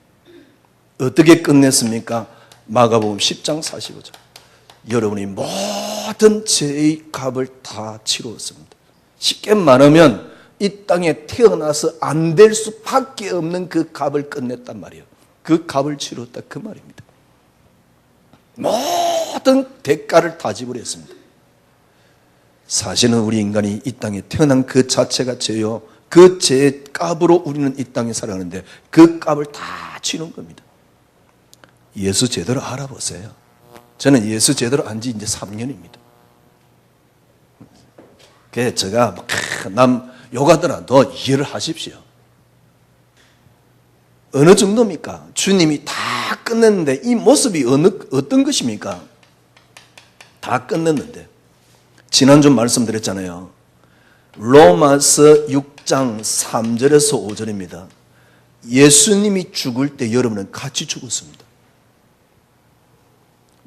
Speaker 1: 어떻게 끝냈습니까? 마가복음 10장 45절 여러분이 모든 죄의 값을 다 치루었습니다. 쉽게 말하면 이 땅에 태어나서 안 될 수밖에 없는 그 값을 끝냈단 말이에요. 그 값을 치렀다 그 말입니다. 모든 대가를 다 지불했습니다. 사실은 우리 인간이 이 땅에 태어난 그 자체가 죄요. 그 죄의 값으로 우리는 이 땅에 살아가는데 그 값을 다 치른 겁니다. 예수 제대로 알아보세요. 저는 예수 제대로 안 지 이제 3년입니다. 그래서 제가 남 욕하더라도 이해를 하십시오. 어느 정도입니까? 주님이 다 끝냈는데 이 모습이 어떤 것입니까? 다 끝냈는데. 지난주 말씀드렸잖아요. 로마서 6장 3절에서 5절입니다. 예수님이 죽을 때 여러분은 같이 죽었습니다.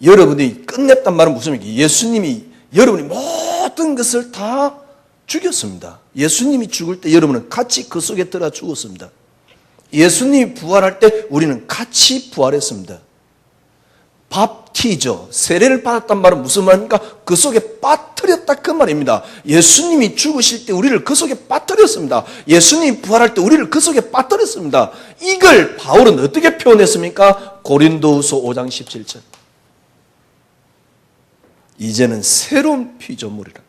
Speaker 1: 여러분이 끝냈단 말은 무슨 말입니까? 예수님이 여러분이 모든 것을 다 죽였습니다. 예수님이 죽을 때 여러분은 같이 그 속에 들어가 죽었습니다. 예수님이 부활할 때 우리는 같이 부활했습니다. 밥티저, 세례를 받았단 말은 무슨 말입니까? 그 속에 빠뜨렸다 그 말입니다. 예수님이 죽으실 때 우리를 그 속에 빠뜨렸습니다. 예수님이 부활할 때 우리를 그 속에 빠뜨렸습니다. 이걸 바울은 어떻게 표현했습니까? 고린도후서 5장 17절 이제는 새로운 피조물이라.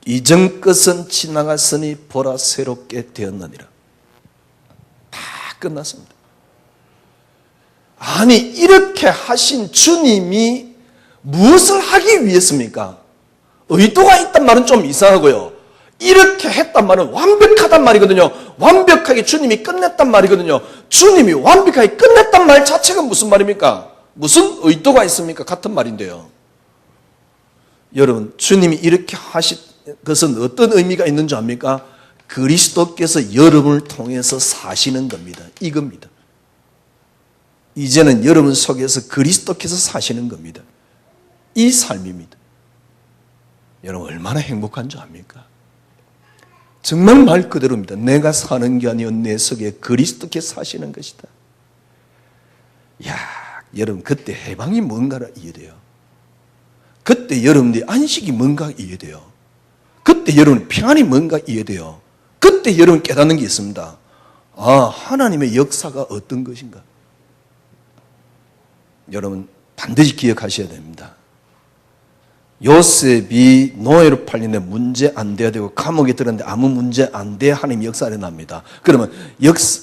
Speaker 1: 이전 것은 지나갔으니 보라 새롭게 되었느니라. 다 끝났습니다. 아니 이렇게 하신 주님이 무엇을 하기 위해서입니까? 의도가 있단 말은 좀 이상하고요. 이렇게 했단 말은 완벽하단 말이거든요. 완벽하게 주님이 끝냈단 말이거든요. 주님이 완벽하게 끝냈단 말 자체가 무슨 말입니까? 무슨 의도가 있습니까? 같은 말인데요. 여러분, 주님이 이렇게 하신 것은 어떤 의미가 있는 줄 압니까? 그리스도께서 여러분을 통해서 사시는 겁니다. 이겁니다. 이제는 여러분 속에서 그리스도께서 사시는 겁니다. 이 삶입니다. 여러분 얼마나 행복한 줄 압니까? 정말 말 그대로입니다. 내가 사는 게 아니요 내 속에 그리스도께서 사시는 것이다. 이야, 여러분 그때 해방이 뭔가를 이해돼요. 그때 여러분들이 안식이 뭔가 이해돼요. 그때 여러분 평안이 뭔가 이해돼요. 그때 여러분 깨닫는 게 있습니다. 아, 하나님의 역사가 어떤 것인가. 여러분 반드시 기억하셔야 됩니다. 요셉이 노예로 팔리는데 문제 안 돼야 되고 감옥에 들었는데 아무 문제 안 돼 하나님 역사 일어납니다. 그러면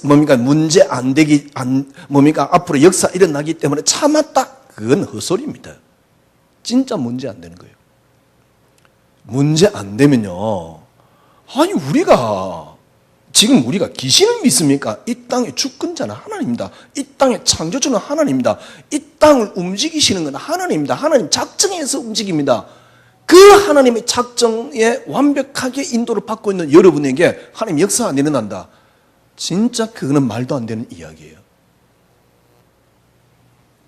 Speaker 1: 뭡니까 문제 안 되기 뭡니까 앞으로 역사 일어나기 때문에 참았다. 그건 헛소리입니다. 진짜 문제 안 되는 거예요. 문제 안 되면요. 아니 우리가 귀신을 믿습니까? 이 땅의 주권자는 하나님입니다. 이 땅의 창조주는 하나님입니다. 이 땅을 움직이시는 건 하나님입니다. 하나님 작정해서 움직입니다. 그 하나님의 작정에 완벽하게 인도를 받고 있는 여러분에게 하나님 역사가 안 일어난다. 진짜 그거는 말도 안 되는 이야기예요.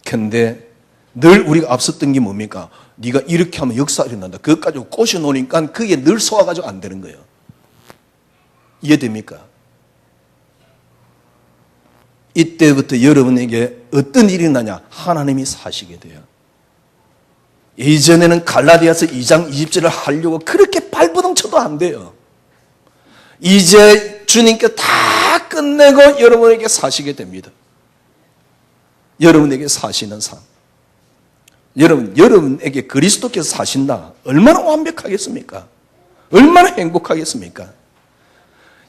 Speaker 1: 근데 늘 우리가 앞섰던 게 뭡니까? 네가 이렇게 하면 역사가 일어난다. 그것 가지고 꼬셔놓으니까 그게 늘 소화가지고 안 되는 거예요. 이해됩니까? 이때부터 여러분에게 어떤 일이 나냐? 하나님이 사시게 돼요. 이전에는 갈라디아서 2장 20절을 하려고 그렇게 발버둥 쳐도 안 돼요. 이제 주님께 다 끝내고 여러분에게 사시게 됩니다. 여러분에게 사시는 삶. 여러분에게 그리스도께서 사신다. 얼마나 완벽하겠습니까? 얼마나 행복하겠습니까?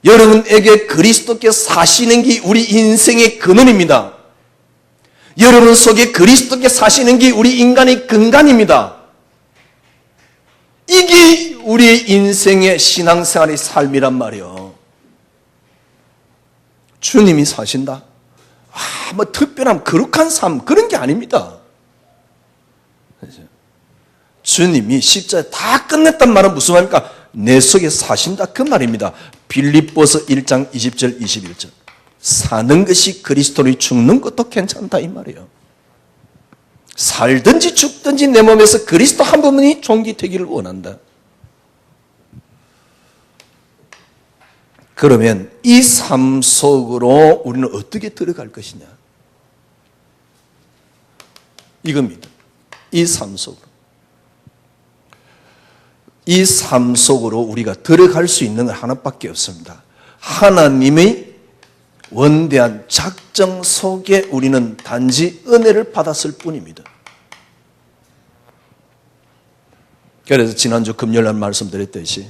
Speaker 1: 여러분에게 그리스도께서 사시는 게 우리 인생의 근원입니다. 여러분 속에 그리스도께서 사시는 게 우리 인간의 근간입니다. 이게 우리 인생의 신앙생활의 삶이란 말이에요. 주님이 사신다. 뭐 특별한 거룩한 삶 그런 게 아닙니다. 주님이 십자가에 다 끝냈단 말은 무슨 말입니까? 내 속에 사신다 그 말입니다. 빌립보서 1장 20절 21절 사는 것이 그리스도로 죽는 것도 괜찮다 이 말이에요. 살든지 죽든지 내 몸에서 그리스도 한 부분이 존귀되기를 원한다. 그러면 이 삶 속으로 우리는 어떻게 들어갈 것이냐? 이겁니다. 이 삶 속으로. 이 삶 속으로 우리가 들어갈 수 있는 건 하나밖에 없습니다. 하나님의 원대한 작정 속에 우리는 단지 은혜를 받았을 뿐입니다. 그래서 지난주 금요일날 말씀드렸듯이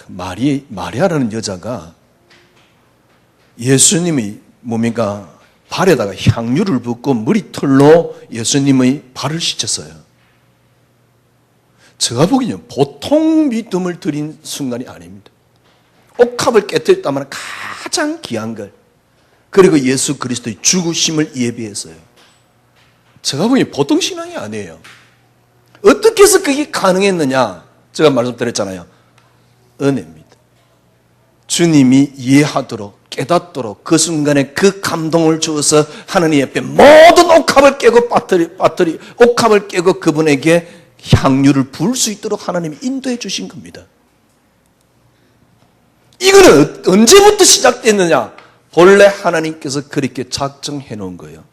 Speaker 1: 마리아라는 여자가 예수님이 뭡니까? 발에다가 향유를 붓고 머리털로 예수님의 발을 씻었어요. 제가 보기에는 보통 믿음을 드린 순간이 아닙니다. 옥합을 깨뜨렸다면 가장 귀한 걸, 그리고 예수 그리스도의 죽으심을 예비했어요. 제가 보기엔 보통 신앙이 아니에요. 어떻게 해서 그게 가능했느냐? 제가 말씀드렸잖아요. 은혜입니다. 주님이 이해하도록 깨닫도록 그 순간에 그 감동을 주어서 하나님 옆에 모든 옥합을 깨고 옥합을 깨고 그분에게 향유를 부을 수 있도록 하나님이 인도해 주신 겁니다. 이거는 언제부터 시작됐느냐? 본래 하나님께서 그렇게 작정해 놓은 거예요.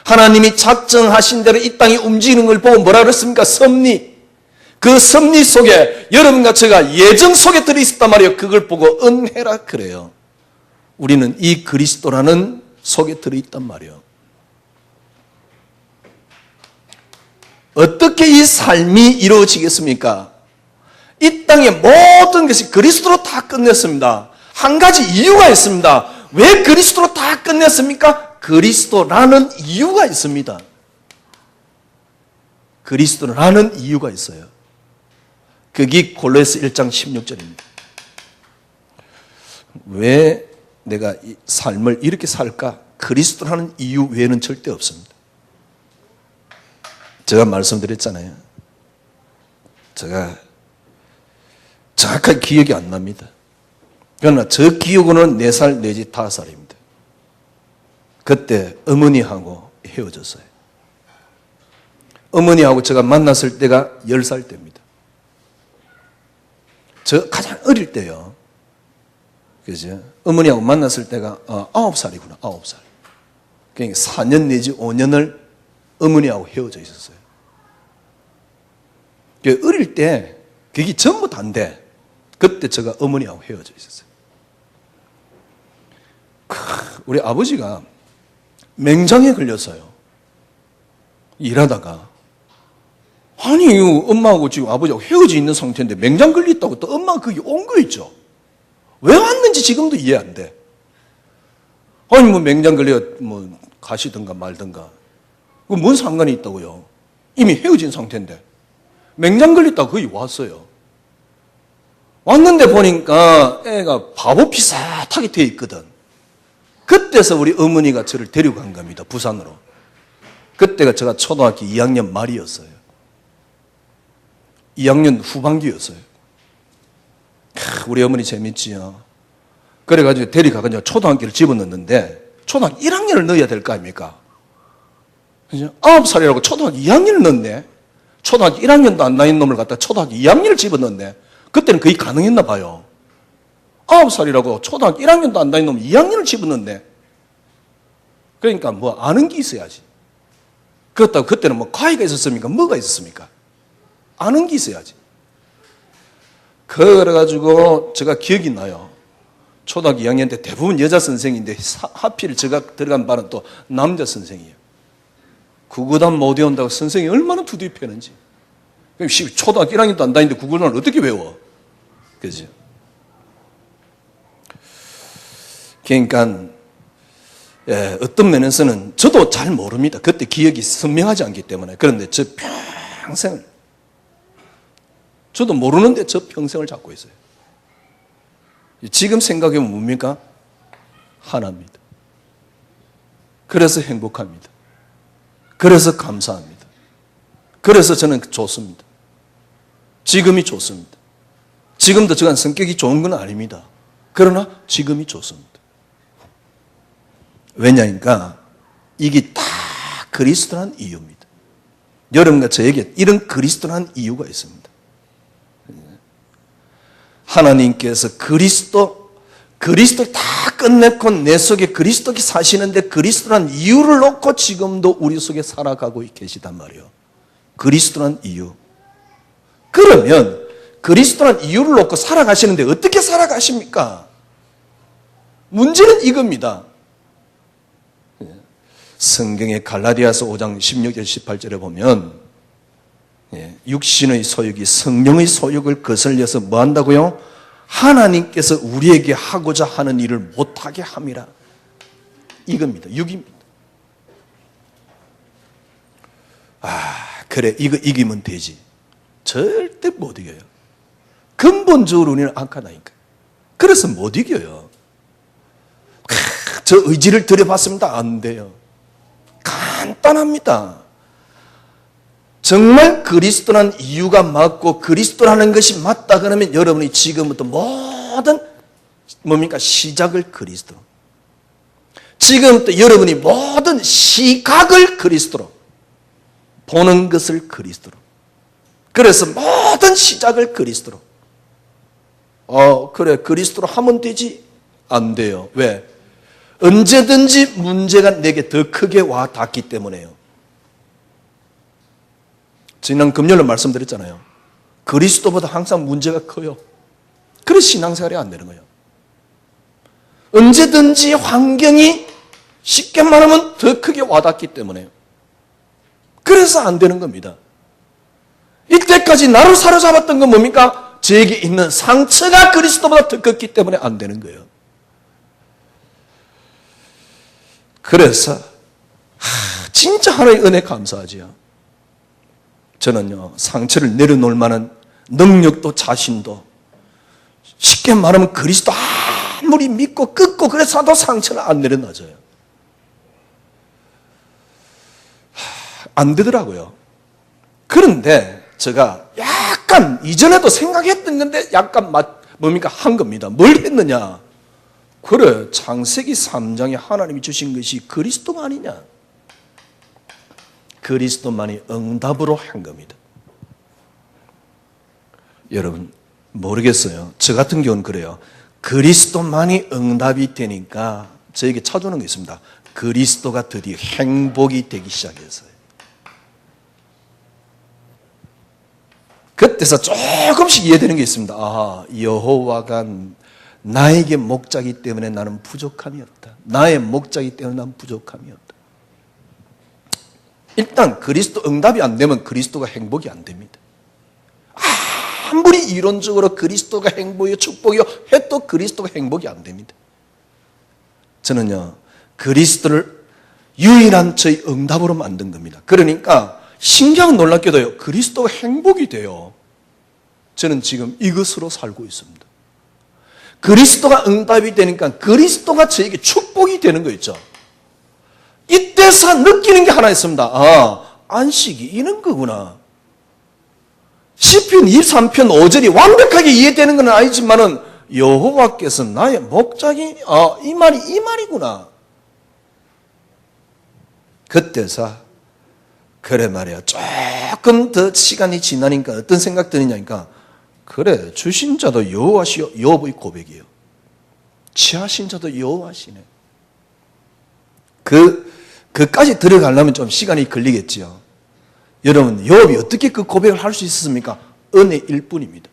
Speaker 1: 하나님이 작정하신 대로 이 땅이 움직이는 걸 보고 뭐라 그랬습니까? 섭리. 그 섭리 속에 여러분과 제가 예정 속에 들어있었단 말이에요. 그걸 보고 은혜라 그래요. 우리는 이 그리스도라는 속에 들어있단 말이에요. 어떻게 이 삶이 이루어지겠습니까? 이 땅의 모든 것이 그리스도로 다 끝냈습니다. 한 가지 이유가 있습니다. 왜 그리스도로 다 끝냈습니까? 그리스도라는 이유가 있습니다. 그리스도라는 이유가 있어요. 그게 골로새 1장 16절입니다. 왜 내가 이 삶을 이렇게 살까? 그리스도라는 이유 외에는 절대 없습니다. 제가 말씀드렸잖아요. 제가 정확하게 기억이 안 납니다. 그러나 저 기억으로는 4살 내지 5살입니다. 그때 어머니하고 헤어졌어요. 어머니하고 제가 만났을 때가 10살 때입니다. 저 가장 어릴 때요. 그죠? 어머니하고 만났을 때가 9살이구나. 9살. 그러니까 4년 내지 5년을 어머니하고 헤어져 있었어요. 어릴 때 그게 전부 다인데 그때 제가 어머니하고 헤어져 있었어요. 우리 아버지가 맹장에 걸렸어요. 일하다가. 아니 엄마하고 지금 아버지하고 헤어져 있는 상태인데 맹장 걸렸다고 또 엄마가 거기 온 거 있죠. 왜 왔는지 지금도 이해 안 돼. 아니 뭐 맹장 걸려 뭐 가시든가 말든가. 그 뭔 상관이 있다고요. 이미 헤어진 상태인데 맹장 걸렸다고 거기 왔어요. 왔는데 보니까 애가 바보 비슷하게 돼 있거든. 그때서 우리 어머니가 저를 데려간 겁니다. 부산으로. 그때가 제가 초등학교 2학년 말이었어요. 2학년 후반기였어요. 우리 어머니 재밌지요. 그래가지고 데려가가지고 초등학교를 집어넣는데 초등학교 1학년을 넣어야 될 거 아닙니까? 9살이라고 초등학교 2학년을 넣네. 초등학교 1학년도 안 나인 놈을 갖다 초등학교 2학년을 집어넣네. 그때는 거의 가능했나 봐요. 9살이라고 초등학교 1학년도 안 다닌 놈 2학년을 집어넣네. 그러니까 뭐 아는 게 있어야지. 그렇다고 그때는 뭐 과외가 있었습니까? 뭐가 있었습니까? 아는 게 있어야지. 그래가지고 제가 기억이 나요. 초등학교 2학년 때 대부분 여자 선생인데 하필 제가 들어간 반은 또 남자 선생이에요. 구구단 못 외운다고 선생이 얼마나 두드려 패는지. 초등학교 1학년도 안 다니는데 구구단을 어떻게 외워? 그죠? 그러니까 어떤 면에서는 저도 잘 모릅니다. 그때 기억이 선명하지 않기 때문에. 그런데 저 평생을 저도 모르는데 저 평생을 잡고 있어요. 지금 생각해보면 뭡니까? 하나입니다. 그래서 행복합니다. 그래서 감사합니다. 그래서 저는 좋습니다. 지금이 좋습니다. 지금도 저간 성격이 좋은 건 아닙니다. 그러나 지금이 좋습니다. 왜냐니까 이게 다 그리스도란 이유입니다. 여러분과 저에게 이런 그리스도란 이유가 있습니다. 하나님께서 그리스도를 다 끝내고 내 속에 그리스도가 사시는데 그리스도란 이유를 놓고 지금도 우리 속에 살아가고 계시단 말이에요. 그리스도란 이유. 그러면 그리스도란 이유를 놓고 살아가시는데 어떻게 살아가십니까? 문제는 이겁니다. 성경의 갈라디아서 5장 16절 18절에 보면 육신의 소욕이 성령의 소욕을 거슬려서 뭐 한다고요? 하나님께서 우리에게 하고자 하는 일을 못하게 함이라. 이겁니다. 육입니다. 그래 이거 이기면 되지. 절대 못 이겨요. 근본적으로 우리는 악하다니까. 그래서 못 이겨요. 저 의지를 들여봤습니다. 안 돼요. 간단합니다. 정말 그리스도라는 이유가 맞고 그리스도라는 것이 맞다 그러면 여러분이 지금부터 모든 뭡니까? 시작을 그리스도로. 지금부터 여러분이 모든 시각을 그리스도로. 보는 것을 그리스도로. 그래서 모든 시작을 그리스도로. 그래 그리스도로 하면 되지? 안 돼요. 왜? 언제든지 문제가 내게 더 크게 와 닿기 때문에요. 지난 금요일에 말씀드렸잖아요. 그리스도보다 항상 문제가 커요. 그래서 신앙생활이 안 되는 거예요. 언제든지 환경이 쉽게 말하면 더 크게 와닿기 때문에요. 그래서 안 되는 겁니다. 이때까지 나를 사로잡았던 건 뭡니까? 저에게 있는 상처가 그리스도보다 더 컸기 때문에 안 되는 거예요. 그래서 진짜 하나님의 은혜 감사하지요. 저는요 상처를 내려놓을 만한 능력도 자신도 쉽게 말하면 그리스도 아무리 믿고 끊고 그래서도 상처를 안 내려놔줘요. 안 되더라고요. 그런데 제가 약간 이전에도 생각했던 건데 약간 한 겁니다. 뭘 했느냐? 그래, 창세기 3장에 하나님이 주신 것이 그리스도가 아니냐? 그리스도만이 응답으로 한 겁니다. 여러분, 모르겠어요. 저 같은 경우는 그래요. 그리스도만이 응답이 되니까 저에게 찾아오는 게 있습니다. 그리스도가 드디어 행복이 되기 시작했어요. 그때서 조금씩 이해되는 게 있습니다. 아, 여호와가 나에게 목자이기 때문에 나는 부족함이 없다. 나의 목자이기 때문에 나는 부족함이 없다. 일단 그리스도 응답이 안 되면 그리스도가 행복이 안 됩니다. 아무리 이론적으로 그리스도가 행복이요 축복이요 해도 그리스도가 행복이 안 됩니다. 저는요, 그리스도를 유일한 저희 응답으로 만든 겁니다. 그러니까 신기하고 놀랍게도요, 그리스도가 행복이 돼요. 저는 지금 이것으로 살고 있습니다. 그리스도가 응답이 되니까 그리스도가 저에게 축복이 되는 거 있죠. 이때서 느끼는 게 하나 있습니다. 아, 안식이 이런 거구나. 시편 23편 5절이 완벽하게 이해되는 건 아니지만은 여호와께서 나의 목자기, 이 말이구나. 그때서 그래 말이야. 조금 더 시간이 지나니까 어떤 생각 드느냐니까 그래, 주신 자도 여호와시요. 욥의 고백이에요. 취하신 자도 여호와시네. 그까지 들어가려면 좀 시간이 걸리겠지요. 여러분, 욥이 어떻게 그 고백을 할 수 있었습니까? 은혜일 뿐입니다.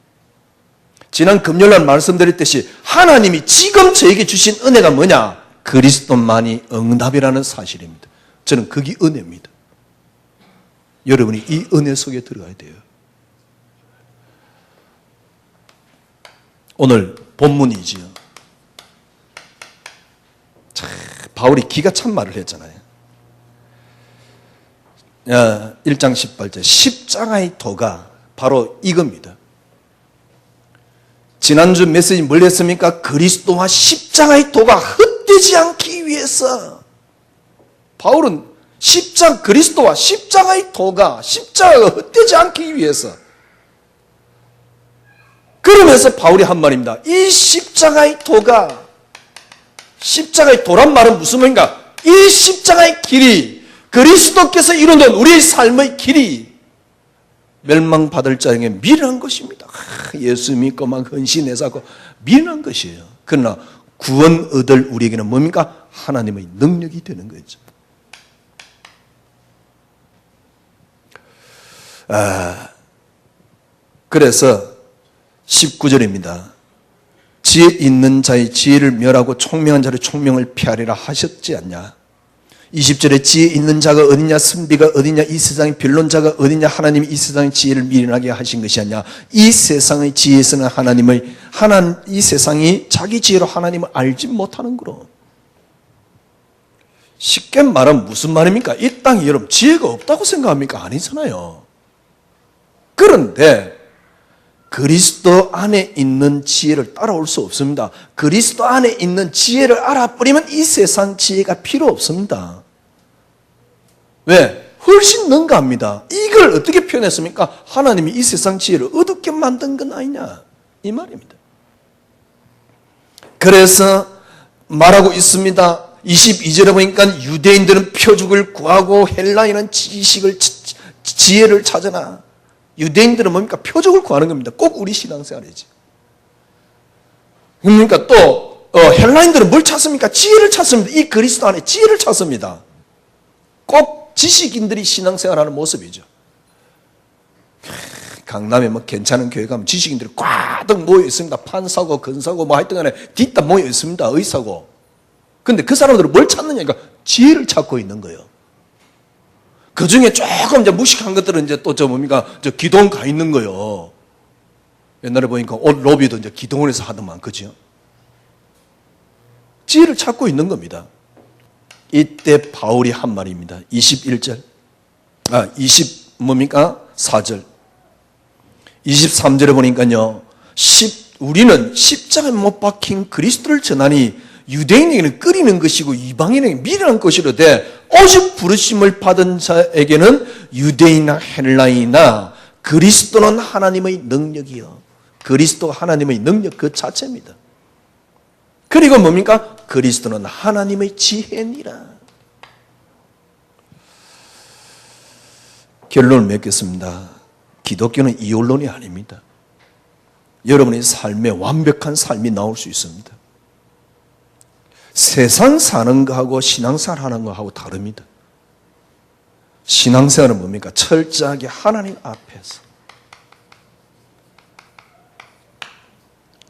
Speaker 1: 지난 금요일날 말씀드렸듯이 하나님이 지금 저에게 주신 은혜가 뭐냐? 그리스도만이 응답이라는 사실입니다. 저는 그게 은혜입니다. 여러분이 이 은혜 속에 들어가야 돼요. 오늘 본문이지요. 바울이 기가 찬 말을 했잖아요. 1장 18절 십자가의 도가 바로 이겁니다. 지난주 메시지 뭘 했습니까? 그리스도와 십자가의 도가 헛되지 않기 위해서. 바울은 그리스도와 십자가의 도가 십자가가 헛되지 않기 위해서. 그러면서 바울이 한 말입니다. 이 십자가의 도가, 십자가의 도란 말은 무슨 말인가? 이 십자가의 길이, 그리스도께서 이루는 우리의 삶의 길이 멸망받을 자에게 미련한 것입니다. 예수 믿고 막 헌신해서 미련한 것이에요. 그러나 구원 얻을 우리에게는 뭡니까? 하나님의 능력이 되는 거죠. 그래서 19절입니다. 지혜 있는 자의 지혜를 멸하고 총명한 자의 총명을 피하리라 하셨지 않냐. 20절에 지혜 있는 자가 어디냐, 선비가 어디냐, 이 세상의 변론자가 어디냐, 하나님이 이 세상의 지혜를 미련하게 하신 것이 아니냐. 이 세상의 지혜에서는 이 세상이 자기 지혜로 하나님을 알지 못하는 거로. 쉽게 말하면 무슨 말입니까? 이 땅에 여러분 지혜가 없다고 생각합니까? 아니잖아요. 그런데 그리스도 안에 있는 지혜를 따라올 수 없습니다. 그리스도 안에 있는 지혜를 알아버리면 이 세상 지혜가 필요 없습니다. 왜? 훨씬 능가합니다. 이걸 어떻게 표현했습니까? 하나님이 이 세상 지혜를 어둡게 만든 건 아니냐, 이 말입니다. 그래서 말하고 있습니다. 22절에 보니까 유대인들은 표적을 구하고 헬라인은 지혜를 찾으나. 유대인들은 뭡니까? 표적을 구하는 겁니다. 꼭 우리 신앙생활이지. 그러니까 또 헬라인들은 뭘 찾습니까? 지혜를 찾습니다. 이 그리스도 안에 지혜를 찾습니다. 꼭 지식인들이 신앙생활하는 모습이죠. 강남에 뭐 괜찮은 교회 가면 지식인들이 꽉 모여 있습니다. 판사고 근사고 뭐 하여튼 간에 뒷다 모여 있습니다. 의사고. 근데 그 사람들은 뭘 찾느냐? 그러니까 지혜를 찾고 있는 거예요. 그 중에 조금 이제 무식한 것들은 이제 또 뭡니까? 기도원 가 있는 거요. 옛날에 보니까 옷 로비도 이제 기도원에서 하더만, 그죠? 지혜를 찾고 있는 겁니다. 이때 바울이 한 말입니다. 4절. 뭡니까? 23절에 보니까요. 우리는 십자가에 못 박힌 그리스도를 전하니 유대인에게는 끓이는 것이고 이방인에게는 미련한 것이로되 오직 부르심을 받은 자에게는 유대인이나 헬라인이나 그리스도는 하나님의 능력이요. 그리스도가 하나님의 능력 그 자체입니다. 그리고 뭡니까? 그리스도는 하나님의 지혜니라. 결론을 맺겠습니다. 기독교는 이원론이 아닙니다. 여러분의 삶에 완벽한 삶이 나올 수 있습니다. 세상 사는 거하고 신앙생활 하는 거하고 다릅니다. 신앙생활은 뭡니까? 철저하게 하나님 앞에서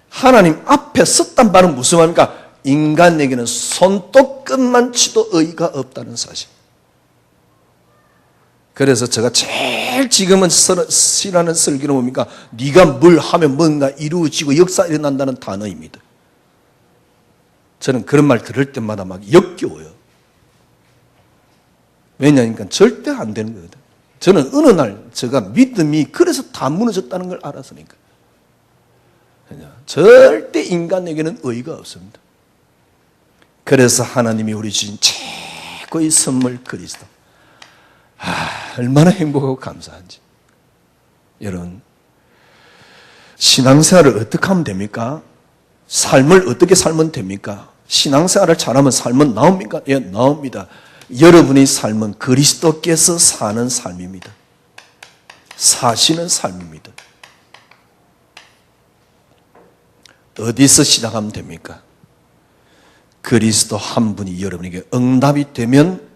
Speaker 1: 하나님 앞에 섰단 말은 무슨 말입니까? 인간에게는 손톱끝만 치도 의의가 없다는 사실. 그래서 제가 제일 지금은 싫어하는 설교는 뭡니까? 네가 뭘 하면 뭔가 이루어지고 역사 일어난다는 단어입니다. 저는 그런 말 들을 때마다 막 역겨워요. 왜냐하니까 절대 안 되는 거거든. 저는 어느 날 제가 믿음이 그래서 다 무너졌다는 걸 알았으니까. 절대 인간에게는 의의가 없습니다. 그래서 하나님이 우리 주신 최고의 선물 그리스도. 얼마나 행복하고 감사한지. 여러분, 신앙생활을 어떻게 하면 됩니까? 삶을 어떻게 살면 됩니까? 신앙생활을 잘하면 삶은 나옵니까? 예, 나옵니다. 여러분의 삶은 그리스도께서 사는 삶입니다. 사시는 삶입니다. 어디서 시작하면 됩니까? 그리스도 한 분이 여러분에게 응답이 되면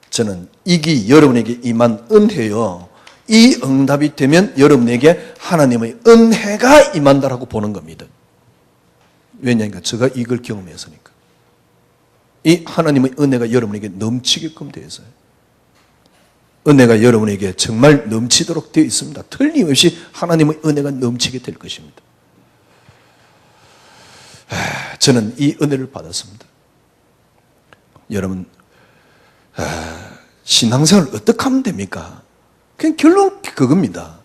Speaker 1: 저는 이게 여러분에게 임한 은혜요. 이 응답이 되면 여러분에게 하나님의 은혜가 임한다라고 보는 겁니다. 왜냐하니까 제가 이걸 경험해서니까. 이 하나님의 은혜가 여러분에게 넘치게끔 되어 있어요. 은혜가 여러분에게 정말 넘치도록 되어 있습니다. 틀림없이 하나님의 은혜가 넘치게 될 것입니다. 저는 이 은혜를 받았습니다. 여러분, 신앙생활을 어떻게 하면 됩니까? 그냥 결론 그겁니다.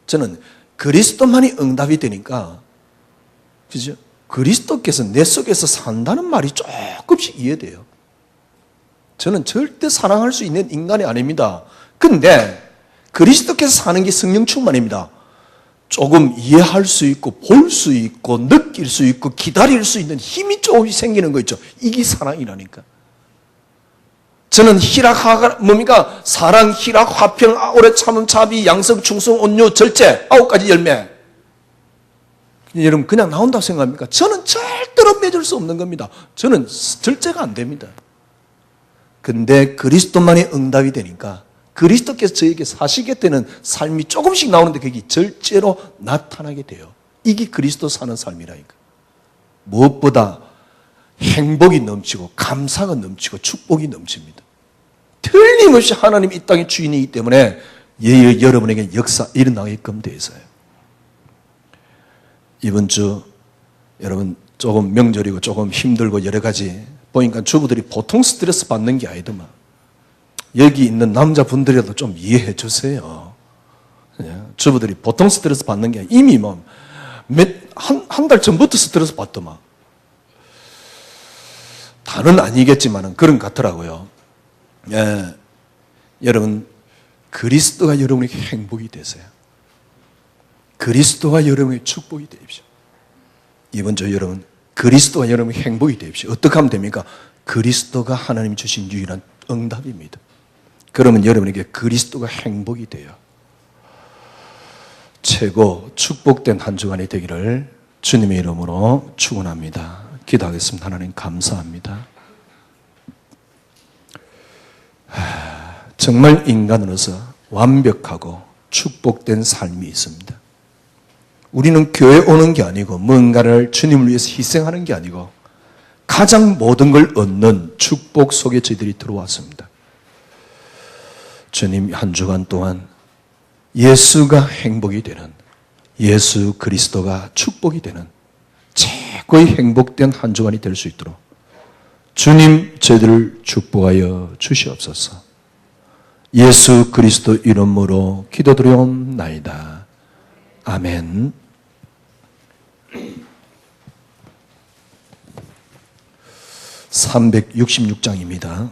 Speaker 1: 저는 그리스도만이 응답이 되니까, 그죠? 그리스도께서 내 속에서 산다는 말이 조금씩 이해돼요. 저는 절대 사랑할 수 있는 인간이 아닙니다. 근데 그리스도께서 사는 게 성령 충만입니다. 조금 이해할 수 있고 볼 수 있고 느낄 수 있고 기다릴 수 있는 힘이 조금씩 생기는 거 있죠. 이게 사랑이라니까. 저는 뭡니까? 사랑, 희락, 화평, 오래 참음, 자비, 양성, 충성, 온유, 절제 9가지 열매. 여러분 그냥 나온다고 생각합니까? 저는 절대로 맺을 수 없는 겁니다. 저는 절제가 안 됩니다. 근데 그리스도만이 응답이 되니까 그리스도께서 저에게 사시게 되는 삶이 조금씩 나오는데 그게 절제로 나타나게 돼요. 이게 그리스도 사는 삶이라니까. 무엇보다 행복이 넘치고 감사가 넘치고 축복이 넘칩니다. 틀림없이 하나님 이 땅의 주인이기 때문에 여러분에게 역사 일어나게끔 되어 있어요. 이번 주 여러분 조금 명절이고 조금 힘들고 여러 가지 보니까 주부들이 보통 스트레스 받는 게 아니더만. 여기 있는 남자분들이라도 좀 이해해 주세요. 주부들이 보통 스트레스 받는 게 아니라 이미 한 달 전부터 스트레스 받더만. 다는 아니겠지만 그런 것 같더라고요. 예, 여러분 그리스도가 여러분에게 행복이 되세요. 그리스도가 여러분에게 축복이 되십시오. 이번 주 여러분 그리스도가 여러분에게 행복이 되십시오. 어떻게 하면 됩니까? 그리스도가 하나님이 주신 유일한 응답입니다. 그러면 여러분에게 그리스도가 행복이 돼요. 최고 축복된 한 주간이 되기를 주님의 이름으로 축원합니다. 기도하겠습니다. 하나님 감사합니다. 정말 인간으로서 완벽하고 축복된 삶이 있습니다. 우리는 교회 오는 게 아니고 뭔가를 주님을 위해서 희생하는 게 아니고 가장 모든 걸 얻는 축복 속에 저희들이 들어왔습니다. 주님 한 주간 동안 예수가 행복이 되는, 예수 그리스도가 축복이 되는 최고의 행복된 한 주간이 될 수 있도록 주님 저희들을 축복하여 주시옵소서. 예수 그리스도 이름으로 기도드리옵나이다. 아멘. 366장입니다.